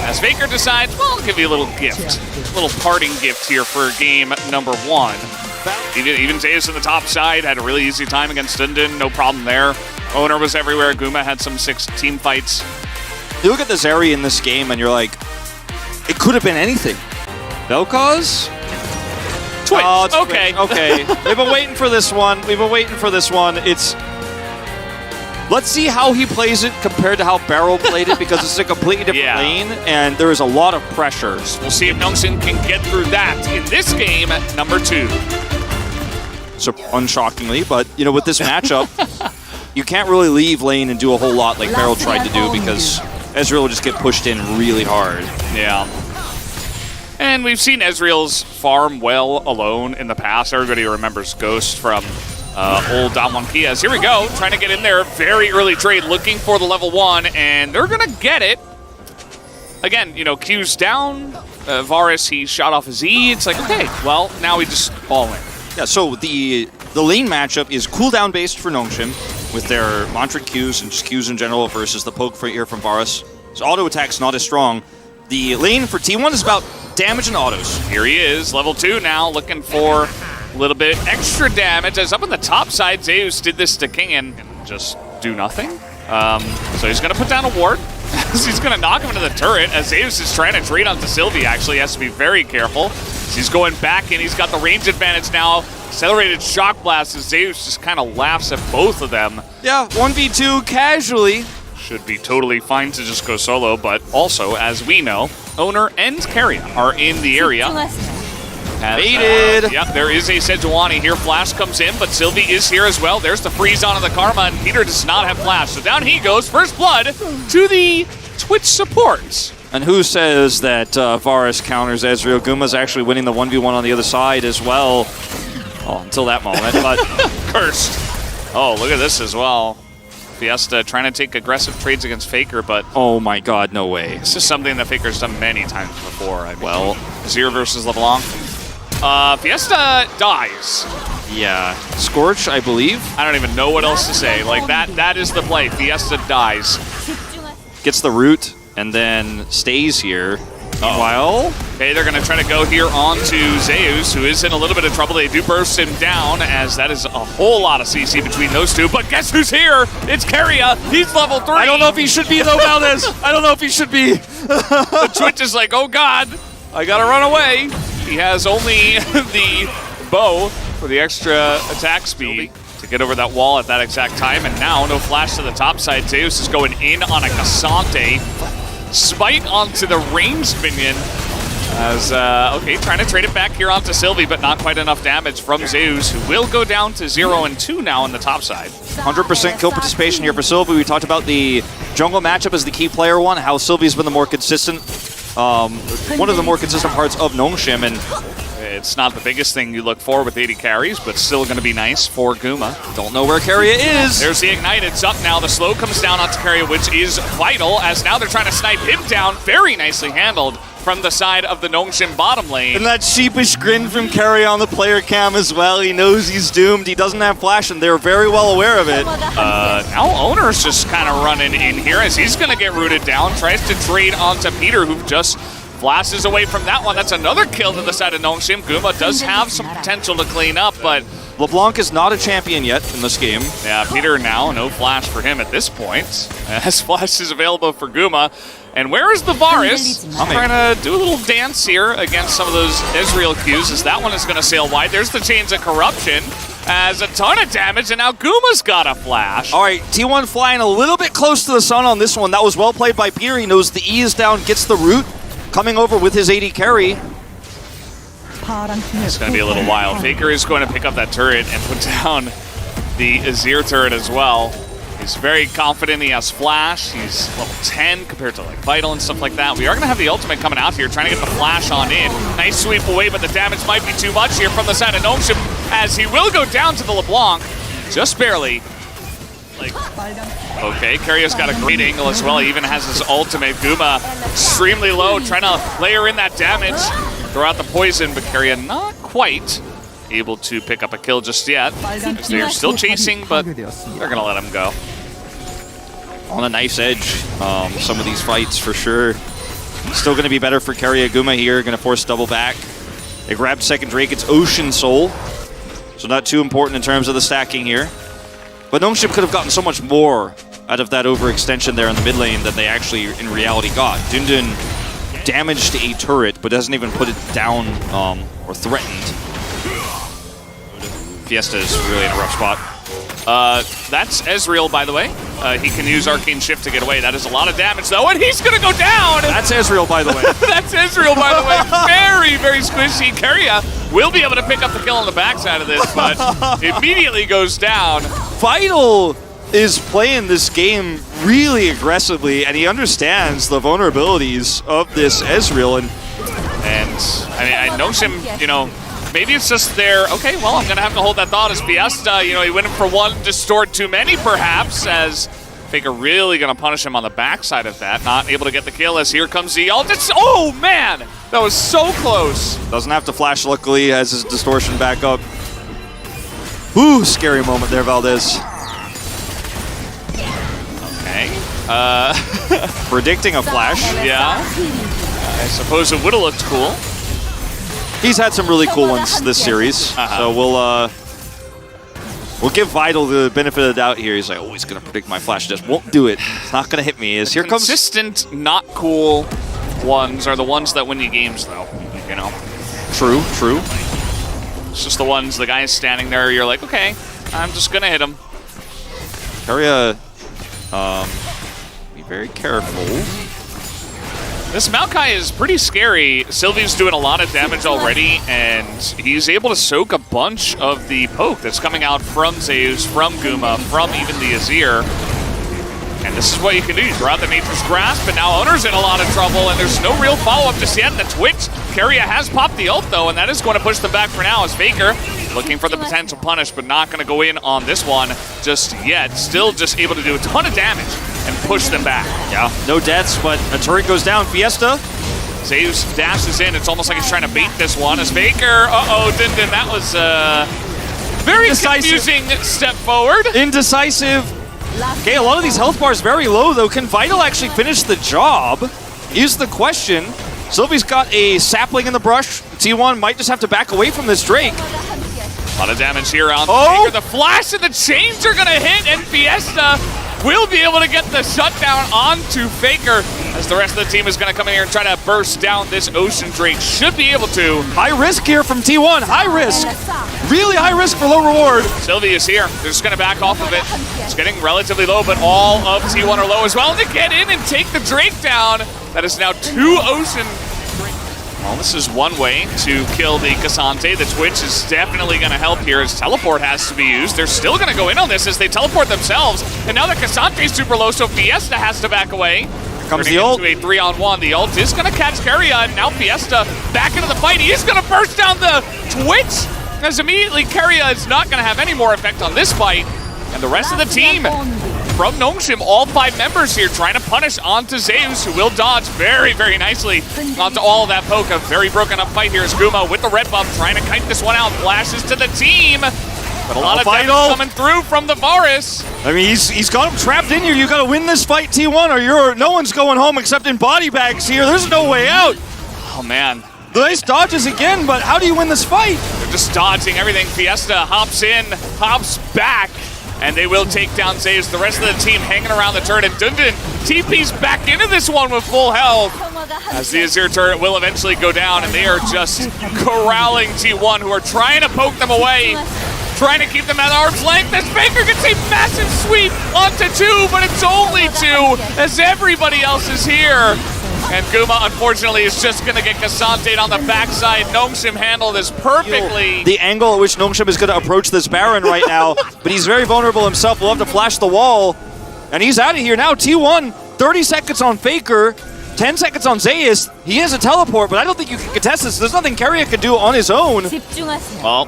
S1: As Faker decides, well, I'll give you a little gift. A little parting gift here for game number 1. Even Zeus on the top side had a really easy time against Dundun. No problem there. Owner was everywhere. Guma had some 6 team fights.
S3: You look at the Zeri in this game and you're like, it could have been anything. Vel'Koz?
S1: Twitch.
S3: Oh, it's
S1: okay.
S3: Twitch. Okay. We've been waiting for this one. It's... Let's see how he plays it compared to how Barrow played it, because it's a completely different lane, and there is a lot of pressure.
S1: We'll see if Nongxin can get through that in this game, number 2.
S3: So, unshockingly, but, you know, with this matchup, you can't really leave lane and do a whole lot like Barrow tried to do, because Ezreal will just get pushed in really hard.
S1: Yeah. And we've seen Ezreal's farm well alone in the past. Everybody remembers Ghost from old Damwon Kias. Here we go, trying to get in there. Very early trade, looking for the level 1, and they're going to get it. Again, you know, Q's down. Varus, he shot off his E. It's like, okay, well, now we just all in.
S3: Yeah, so the lane matchup is cooldown based for Nongxin with their mantra Qs and just Qs in general versus the poke for here from Varus. So auto attack's not as strong. The lane for T1 is about damage and autos.
S1: Here he is, level 2 now, looking for a little bit extra damage. As up on the top side, Zeus did this to King and just do nothing. So he's going to put down a ward. He's going to knock him into the turret as Zeus is trying to trade onto Sylvie. Actually, he has to be very careful. He's going back and he's got the range advantage now. Accelerated shock blast as Zeus just kind of laughs at both of them.
S3: Yeah, 1v2 casually.
S1: Should be totally fine to just go solo, but also, as we know, Owner and Keria are in the area.
S3: Baited.
S1: Yep, there is a Sejuani here. Flash comes in, but Sylvie is here as well. There's the freeze on of the Karma, and Peter does not have Flash. So down he goes, first blood to the Twitch supports.
S3: And who says that Varus counters Ezreal? Guma's actually winning the 1v1 on the other side as well. Oh, until that moment, but...
S1: Cursed. Oh, look at this as well. Fiesta trying to take aggressive trades against Faker, but...
S3: Oh my god, no way.
S1: This is something that Faker's done many times before. I mean, well, Zero versus LeBlanc. Fiesta dies.
S3: Yeah. Scorch, I believe.
S1: I don't even know what else to say. Like, that is the play. Fiesta dies.
S3: Gets the root, and then stays here. Meanwhile...
S1: Okay, they're going to try to go here onto Zeus, who is in a little bit of trouble. They do burst him down, as that is a whole lot of CC between those two. But guess who's here? It's Keria. He's level 3.
S3: I don't know if he should be, though, Valdez. I don't know if he should be.
S1: The Twitch is like, oh, God, I got to run away. He has only the bow for the extra attack speed to get over that wall at that exact time. And now, no flash to the top side. Zeus is going in on a Cassante. Spite onto the ranged minion. As, okay, trying to trade it back here onto Sylvie, but not quite enough damage from Zeus, who will go down to 0 and 2 now on the top side.
S3: 100% kill participation here for Sylvie. We talked about the jungle matchup as the key player one, how Sylvie's been the more consistent, one of the more consistent parts of Nongxin, and
S1: it's not the biggest thing you look for with 80 carries, but still going to be nice for Guma.
S3: Don't know where Keria is.
S1: There's the Ignite. It's up now. The slow comes down onto Keria, which is vital, as now they're trying to snipe him down. Very nicely handled from the side of the Nongxin bottom lane.
S3: And that sheepish grin from Keria on the player cam as well. He knows he's doomed. He doesn't have Flash, and they're very well aware of it.
S1: Now Owner's just kind of running in here as he's going to get rooted down. Tries to trade onto Peter, who just flashes away from that one. That's another kill to the side of Nongxin. Guma does have some potential to clean up, but
S3: LeBlanc is not a champion yet in this game.
S1: Yeah, Peter now, no Flash for him at this point, as Flash is available for Guma. And where is the Varus? I'm trying to do a little dance here against some of those Ezreal Qs, as that one is going to sail wide. There's the Chains of Corruption, as a ton of damage, and now Guma's got a Flash.
S3: All right, T1 flying a little bit close to the sun on this one. That was well played by Peter. He knows the E is down, gets the root, coming over with his 80 carry.
S1: It's going to be a little while. Faker is going to pick up that turret and put down the Azir turret as well. He's very confident. He has flash. He's level 10 compared to like Vital and stuff like that. We are going to have the ultimate coming out here, trying to get the flash on in. Nice sweep away, but the damage might be too much here from the side of Gnome as he will go down to the LeBlanc, just barely. Okay, Karya's got a great angle as well. He even has his ultimate. Guma extremely low, trying to layer in that damage, throw out the poison, but Karya not quite able to pick up a kill just yet. They're still chasing, but they're going to let him go.
S3: On the knife's edge, some of these fights for sure. Still going to be better for Karya. Guma here, going to force double back. They grabbed second Drake. It's Ocean Soul, so not too important in terms of the stacking here. But Gnome could have gotten so much more out of that overextension there in the mid lane than they actually in reality got. Dundun damaged a turret, but doesn't even put it down or threatened. Fiesta is really in a rough spot.
S1: That's Ezreal, by the way. He can use Arcane Shift to get away. That is a lot of damage, though, and he's going to go down!
S3: That's Ezreal, by the way.
S1: That's Ezreal, by the way. Very, very squishy. Karya will be able to pick up the kill on the backside of this, but immediately goes down.
S3: Vital is playing this game really aggressively, and he understands the vulnerabilities of this Ezreal. And
S1: I mean, I know him, you know, maybe it's just there. Okay, well, I'm going to have to hold that thought as Fiesta, you know, he went in for one distort too many, perhaps, as Faker really going to punish him on the backside of that. Not able to get the kill as here comes the ult. Oh, man! That was so close.
S3: Doesn't have to flash, luckily, has his distortion back up. Ooh, scary moment there, Valdez.
S1: Okay.
S3: Predicting a flash.
S1: Yeah. I suppose it would have looked cool.
S3: He's had some really cool ones this series, so we'll give Vital the benefit of the doubt here. He's like, oh, he's going to predict my flash. Just won't do it. It's not going to hit me. As here comes
S1: consistent, not cool ones are the ones that win you games, though. You know.
S3: True, true.
S1: It's just the ones the guy is standing there. You're like, okay, I'm just going to hit him.
S3: Karya, be very careful.
S1: This Maokai is pretty scary. Sylvie's doing a lot of damage already, and he's able to soak a bunch of the poke that's coming out from Zeus, from Guma, from even the Azir. And this is what you can do. You throw out the Nature's Grasp, and now Owner's in a lot of trouble, and there's no real follow-up just yet. The Twitch, Karya has popped the ult, though, and that is going to push them back for now as Faker looking for the potential punish, but not going to go in on this one just yet. Still just able to do a ton of damage and push them back.
S3: Yeah, no deaths, but a turret goes down. Fiesta.
S1: Zeus dashes in. It's almost like he's trying to bait this one as Faker. Uh-oh, Dindin, that was very confusing step forward.
S3: Indecisive. Okay, a lot of these health bars very low, though. Can Vital actually finish the job? Is the question. Sylvie's got a sapling in the brush. T1 might just have to back away from this Drake.
S1: A lot of damage here on Faker. The flash and the chains are going to hit, and Fiesta will be able to get the shutdown onto Faker as the rest of the team is going to come in here and try to burst down this Ocean Drake. Should be able to.
S3: High risk here from T1. High risk. Really high risk for low reward.
S1: Sylvie is here. They're just going to back off of it. It's getting relatively low, but all of T1 are low as well. To get in and take the Drake down. That is now 2 Ocean. Well, this is one way to kill the Cassante. The Twitch is definitely going to help here as teleport has to be used. They're still going to go in on this as they teleport themselves. And now the Cassante is super low, so Fiesta has to back away.
S3: Here comes the ult.
S1: Into a 3-on-1. The ult is going to catch Karya, and now Fiesta back into the fight. He's going to burst down the Twitch, as immediately Karya is not going to have any more effect on this fight. And the rest of the team from Gnome, all 5 members here trying to punish onto Zeus, who will dodge very, very nicely onto all of that poke. A very broken up fight here is Guma with the red buff trying to kite this one out. Flashes to the team. But a lot of damage coming through from the Varus.
S3: I mean, he's got him trapped in here. You got to win this fight, T1, or no one's going home except in body bags here. There's no way out.
S1: Oh, man.
S3: Nice dodges again, but how do you win this fight?
S1: They're just dodging everything. Fiesta hops in, hops back. And they will take down Zeus. The rest of the team hanging around the turret. And Dundun TP's back into this one with full health. As the Azir turret will eventually go down. And they are just corralling T1, who are trying to poke them away. Trying to keep them at arm's length. As Faker gets a massive sweep onto 2, but it's only 2 as everybody else is here. And Guma, unfortunately, is just going to get Cassante on the backside. Nongshim handled this perfectly.
S3: The angle at which Nongshim is going to approach this Baron right now, but he's very vulnerable himself. We'll have to flash the wall, and he's out of here now. T1, 30 seconds on Faker, 10 seconds on Zeus. He has a teleport, but I don't think you can contest this. There's nothing Keria can do on his own.
S1: Well,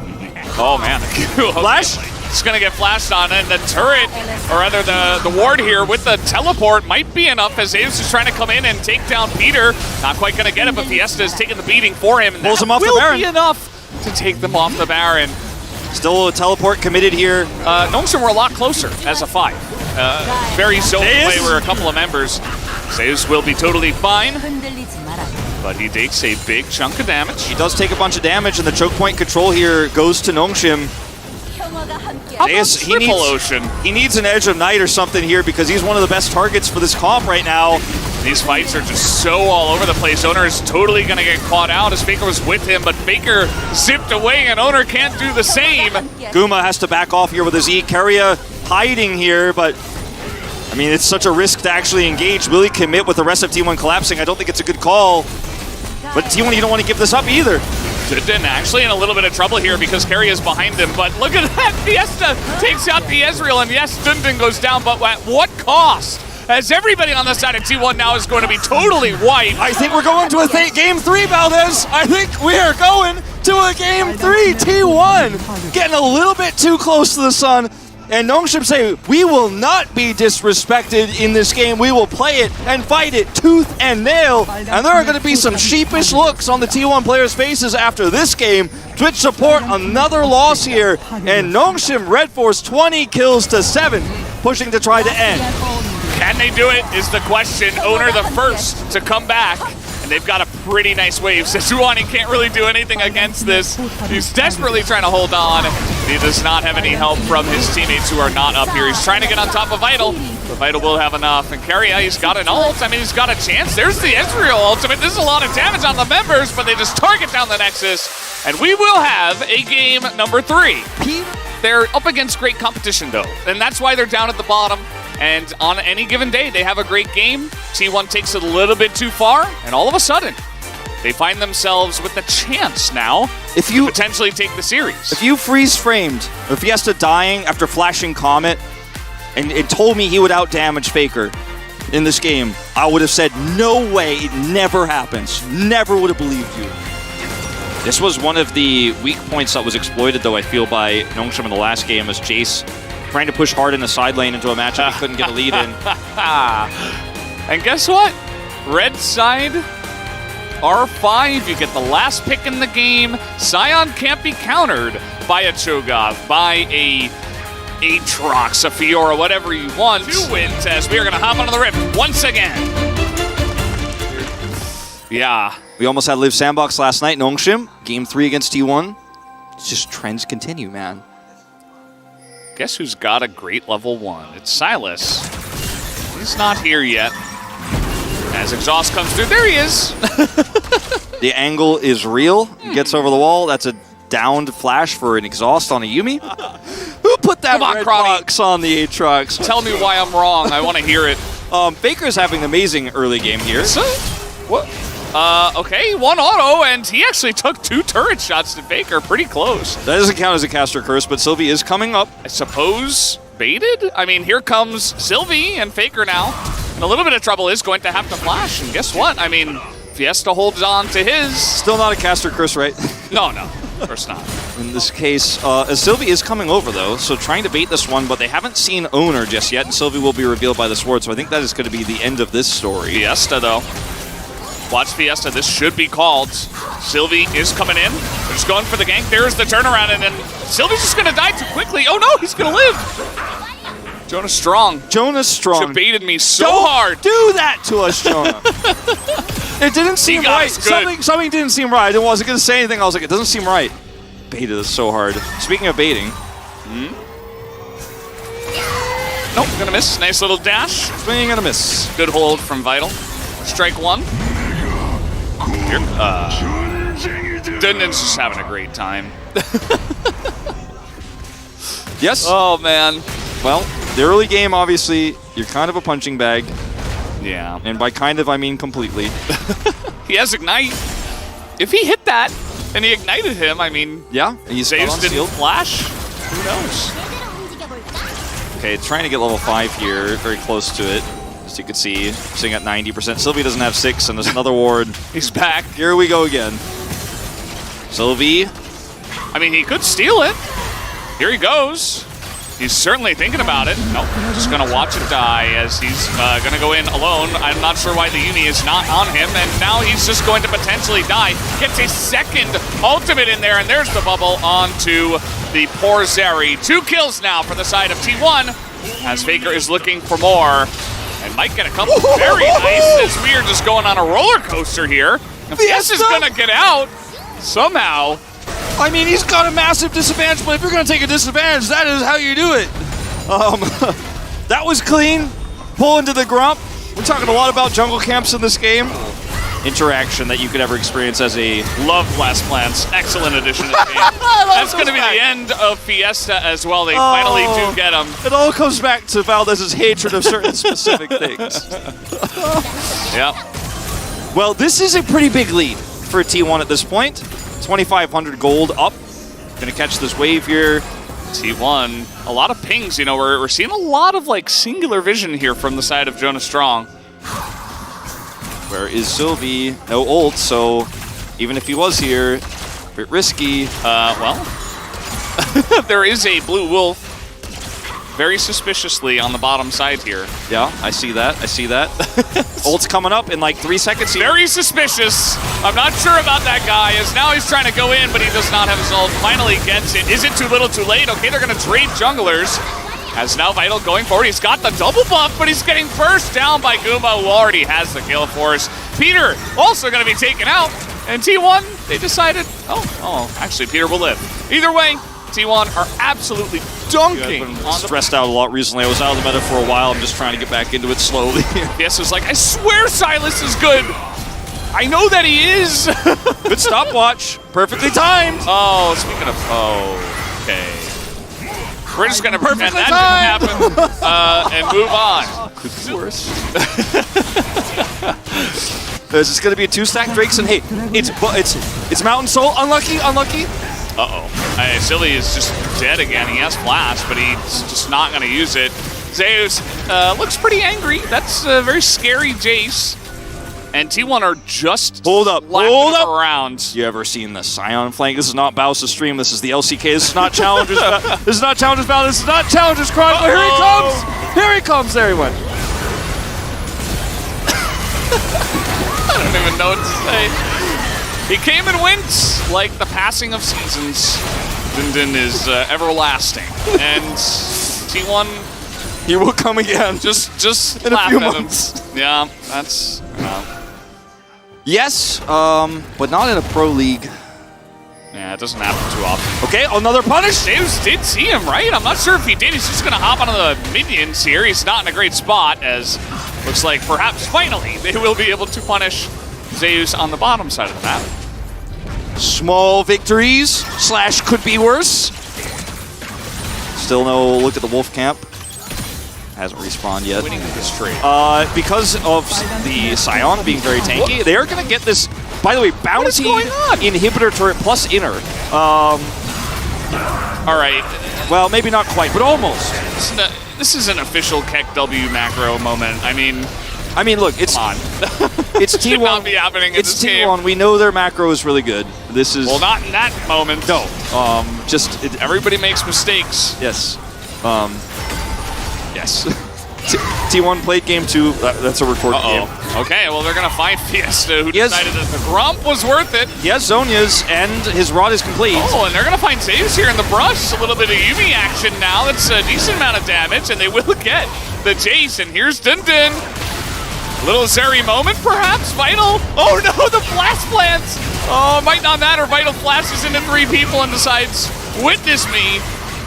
S1: oh man.
S3: Flash?
S1: It's going to get flashed on, and the turret, or rather the ward here with the teleport might be enough as Zeus is trying to come in and take down Peter. Not quite going to get it, but Fiesta is taking the beating for him. And
S3: pulls him off the
S1: will
S3: Baron.
S1: be enough to take them off the Baron.
S3: Still a teleport committed here.
S1: Nongshim were a lot closer as a 5. Very zone play where a couple of members. Zeus will be totally fine, but he takes a big chunk of damage.
S3: He does take a bunch of damage, and the choke point control here goes to Nongshim. Zeus, he needs an Edge of Night or something here because he's one of the best targets for this comp right now.
S1: These fights are just so all over the place. Owner is totally going to get caught out as Faker was with him, but Faker zipped away and Owner can't do the same.
S3: Guma has to back off here with his E. Keria hiding here, but I mean, it's such a risk to actually engage. Will he commit with the rest of T1 collapsing? I don't think it's a good call. But T1, you don't want to give this up either.
S1: Dundun actually in a little bit of trouble here because Keria is behind him, but look at that! Fiesta takes out the Ezreal, and yes, Dundun goes down, but at what cost? As everybody on the side of T1 now is going to be totally wiped.
S3: I think we're going to a game 3, Valdez. I think we are going to a game 3. T1 getting a little bit too close to the sun. And Nongshim say, we will not be disrespected in this game. We will play it and fight it tooth and nail. And there are going to be some sheepish looks on the T1 players' faces after this game. Twitch support, another loss here. And Nongshim Red Force 20 kills to 7, pushing to try to end.
S1: Can they do it is the question. Owner the first to come back. And they've got a pretty nice wave. Sejuani can't really do anything against this. He's desperately trying to hold on. He does not have any help from his teammates who are not up here. He's trying to get on top of Vital, but Vital will have enough. And Keria, he's got an ult. I mean, he's got a chance. There's the Ezreal ultimate. This is a lot of damage on the members, but they just target down the Nexus. And we will have a game number 3. They're up against great competition, though. And that's why they're down at the bottom. And on any given day, they have a great game. T1 takes it a little bit too far, and all of a sudden, they find themselves with the chance now to potentially take the series.
S3: If you freeze-framed Fiesta dying after flashing Comet and it told me he would out-damage Faker in this game, I would have said, no way, it never happens. Never would have believed you. This was one of the weak points that was exploited, though, I feel, by Nongshim in the last game, as Jace trying to push hard in the side lane into a matchup he couldn't get a lead in.
S1: And guess what? Red side, R5, you get the last pick in the game. Sion can't be countered by a Cho'Gath, by a Aatrox, a Fiora, whatever you want. 2-win test. We are going to hop onto the Rift once again. Yeah.
S3: We almost had Live Sandbox last night, Nongshim. Game 3 against T1. It's just trends continue, man.
S1: Guess who's got a great level 1? It's Silas. He's not here yet. As Exhaust comes through, there he is.
S3: The angle is real. He gets over the wall. That's a downed flash for an Exhaust on a Yuumi. Who put that red box on the Aatrox?
S1: Tell me why I'm wrong. I want to hear it.
S3: Faker's having an amazing early game here.
S1: So, what? Okay, 1 auto, and he actually took 2 turret shots to Faker. Pretty close.
S3: That doesn't count as a caster curse, but Sylvie is coming up.
S1: I suppose baited? I mean, here comes Sylvie and Faker now. And a little bit of trouble is going to have to flash, and guess what? I mean, Fiesta holds on to his.
S3: Still not a caster curse, right?
S1: No, of course not.
S3: In this case, Sylvie is coming over, though, so trying to bait this one, but they haven't seen Owner just yet, and Sylvie will be revealed by the sword, so I think that is going to be the end of this story.
S1: Fiesta, though. Watch Fiesta, this should be called. Sylvie is coming in. They're just going for the gank. There's the turnaround, and then Sylvie's just going to die too quickly. Oh no, he's going to live. Jonah Strong.
S3: Jonah Strong.
S1: She baited me so hard.
S3: Do that to us, Jonah. It didn't seem right. Something didn't seem right. I wasn't going to say anything. I was like, it doesn't seem right. Baited us so hard. Speaking of baiting.
S1: Nope, going to miss. Nice little dash.
S3: Swing and a miss.
S1: Good hold from Vital. Strike 1. Here, Dundun's just having a great time.
S3: Yes.
S1: Oh, man.
S3: Well, the early game, obviously, you're kind of a punching bag.
S1: Yeah.
S3: And by kind of, I mean completely.
S1: He has Ignite. If he hit that and he ignited him, I mean,
S3: Yeah, and he's
S1: Zeus didn't
S3: sealed.
S1: flash. Who knows?
S3: Okay, trying to get level 5 here, very close to it. As you can see, sitting at 90%. Sylvie doesn't have 6, and there's another ward.
S1: He's back.
S3: Here we go again. Sylvie.
S1: I mean, he could steal it. Here he goes. He's certainly thinking about it. Nope, just going to watch it die as he's going to go in alone. I'm not sure why the Uni is not on him, and now he's just going to potentially die. Gets a second ultimate in there, and there's the bubble onto the poor Zeri. 2 kills now for the side of T1, as Faker is looking for more, and might get a couple very nice, as we are just going on a roller coaster here. If this is going to get out somehow.
S3: I mean, he's got a massive disadvantage, but if you're going to take a disadvantage, that is how you do it. That was clean. Pull into the grump. We're talking a lot about jungle camps in this game. Interaction that you could ever experience as a...
S1: Love Blast Plants. Excellent addition to the game. That's going to be the end of Fiesta as well. They finally do get him.
S3: It all comes back to Valdez's hatred of certain specific things.
S1: Yep.
S3: Well, this is a pretty big lead for T1 at this point. 2,500 gold up. Gonna catch this wave here.
S1: T1, a lot of pings. You know, we're seeing a lot of like singular vision here from the side of Jonas Strong.
S3: Where is Sylvie? No ult, so even if he was here, a bit risky.
S1: Well, there is a blue wolf very suspiciously on the bottom side here.
S3: Yeah, I see that. I see that. Ult's coming up in like 3 seconds here.
S1: Very suspicious. I'm not sure about that guy, as now he's trying to go in, but he does not have his ult. Finally gets it. Is it too little too late? Okay, they're going to trade junglers. As now Vital going forward. He's got the double buff, but he's getting first down by Guma, who already has the kill for us. Peter also going to be taken out. And T1, they decided, oh, actually, Peter will live. Either way, T1 are absolutely dunking.
S3: I've been stressed out a lot recently. I was out of the meta for a while. I'm just trying to get back into it slowly.
S1: Fiesta's like, I swear Silas is good. I know that he is.
S3: Good stopwatch. Perfectly timed.
S1: Oh, speaking of, okay. We're just going to pretend that didn't happen and move on.
S3: Could be worse. There's just going to be a 2-stack Drakes, and hey, it's Mountain Soul. Unlucky.
S1: Uh-oh. Silly is just dead again. He has Flash, but he's just not going to use it. Zeus looks pretty angry. That's a very scary Jace. And T1 are just
S3: hold up
S1: around.
S3: You ever seen the Scion flank? This is not Bowser's stream. This is the LCK. This is not Challengers. This is not Challengers Battle. This is not Challengers Chronicle. Here he comes. Here he comes. There he went.
S1: I don't even know what to say. He came and went like the passing of seasons. Din is everlasting. And T1,
S3: he will come again.
S1: Just
S3: in a
S1: laugh
S3: few
S1: at
S3: months.
S1: him. Yeah, that's...
S3: Yes, but not in a pro league.
S1: Yeah, it doesn't happen too often.
S3: Okay, another punish.
S1: Zeus did see him, right? I'm not sure if he did. He's just going to hop onto the minions here. He's not in a great spot, as looks like perhaps finally they will be able to punish Zeus on the bottom side of the map.
S3: Small victories / could be worse. Still no look at the Wolf camp. Hasn't respawned yet.
S1: Winning this trade.
S3: Because of the Scion being very tanky, they are going to get this, by the way, bounty inhibitor turret plus inner.
S1: All right.
S3: Well, maybe not quite, but almost.
S1: This is an official Keck W macro moment. I mean,
S3: look, it's
S1: come on.
S3: It's
S1: Should
S3: T1.
S1: not be happening in
S3: It's
S1: this
S3: T1.
S1: game.
S3: We know their macro is really good. This is...
S1: Well, not in that moment.
S3: No.
S1: Everybody makes mistakes.
S3: Yes. Yes. T1 played game 2. That's a recorded game.
S1: Okay, well, they're going to find Fiesta, who decided that the Grump was worth it.
S3: He has Zonia's, and his rod is complete.
S1: Oh, and they're going to find Zeus here in the brush. A little bit of Yumi action now. That's a decent amount of damage, and they will get the Jace. And here's Din. Little Zeri moment, perhaps? Vital? Oh, no, the Blast Plants! Oh, it might not matter. Vital flashes into 3 people and decides, witness me.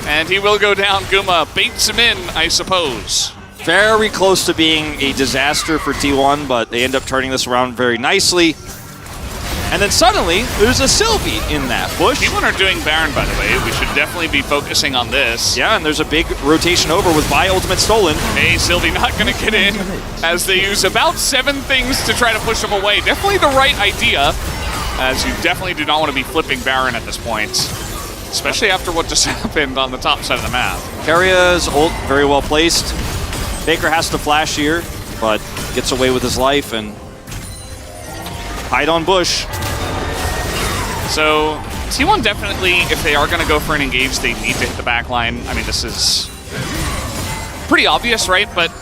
S1: And he will go down. Guma baits him in, I suppose.
S3: Very close to being a disaster for T1, but they end up turning this around very nicely. And then suddenly, there's a Sylvie in that bush.
S1: T1 are doing Baron, by the way. We should definitely be focusing on this.
S3: Yeah, and there's a big rotation over with Vi ultimate stolen.
S1: Hey, Sylvie not going to get in as they use about 7 things to try to push him away. Definitely the right idea, as you definitely do not want to be flipping Baron at this point, especially after what just happened on the top side of the map.
S3: Karia's ult very well placed. Faker has to flash here, but gets away with his life and hide on bush.
S1: So T1 definitely, if they are going to go for an engage, they need to hit the back line. I mean, this is pretty obvious, right? But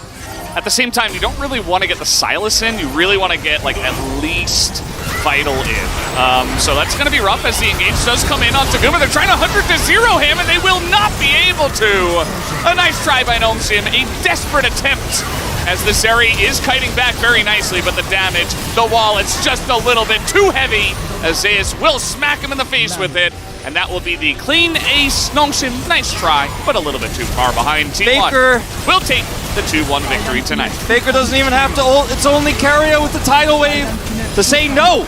S1: at the same time, you don't really want to get the Sylas in. You really want to get, like, at least Vital in. So that's going to be rough as the engage does come in on Taguma. They're trying to 100-0 him, and they will not be able to. A nice try by Nongsin. A desperate attempt as the Zeri is kiting back very nicely, but the damage, the wall, it's just a little bit too heavy as Zeus will smack him in the face with it. And that will be the clean ace. Nongsin, nice try, but a little bit too far behind. T1
S3: Faker
S1: will take the 2-1 victory tonight.
S3: Faker doesn't even have to ult. It's only Caria with the tidal wave to say no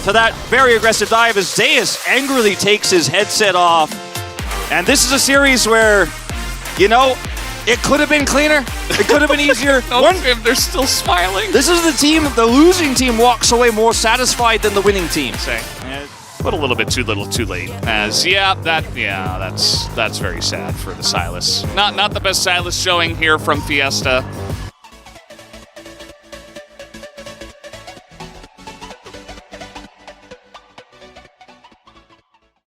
S3: to that very aggressive dive as Zeus angrily takes his headset off. And this is a series where, you know, it could have been cleaner. It could have been easier.
S1: They're still smiling.
S3: This is the team, the losing team walks away more satisfied than the winning team.
S1: But a little bit too little, too late. As that's very sad for the Sylas. Not the best Sylas showing here from Fiesta.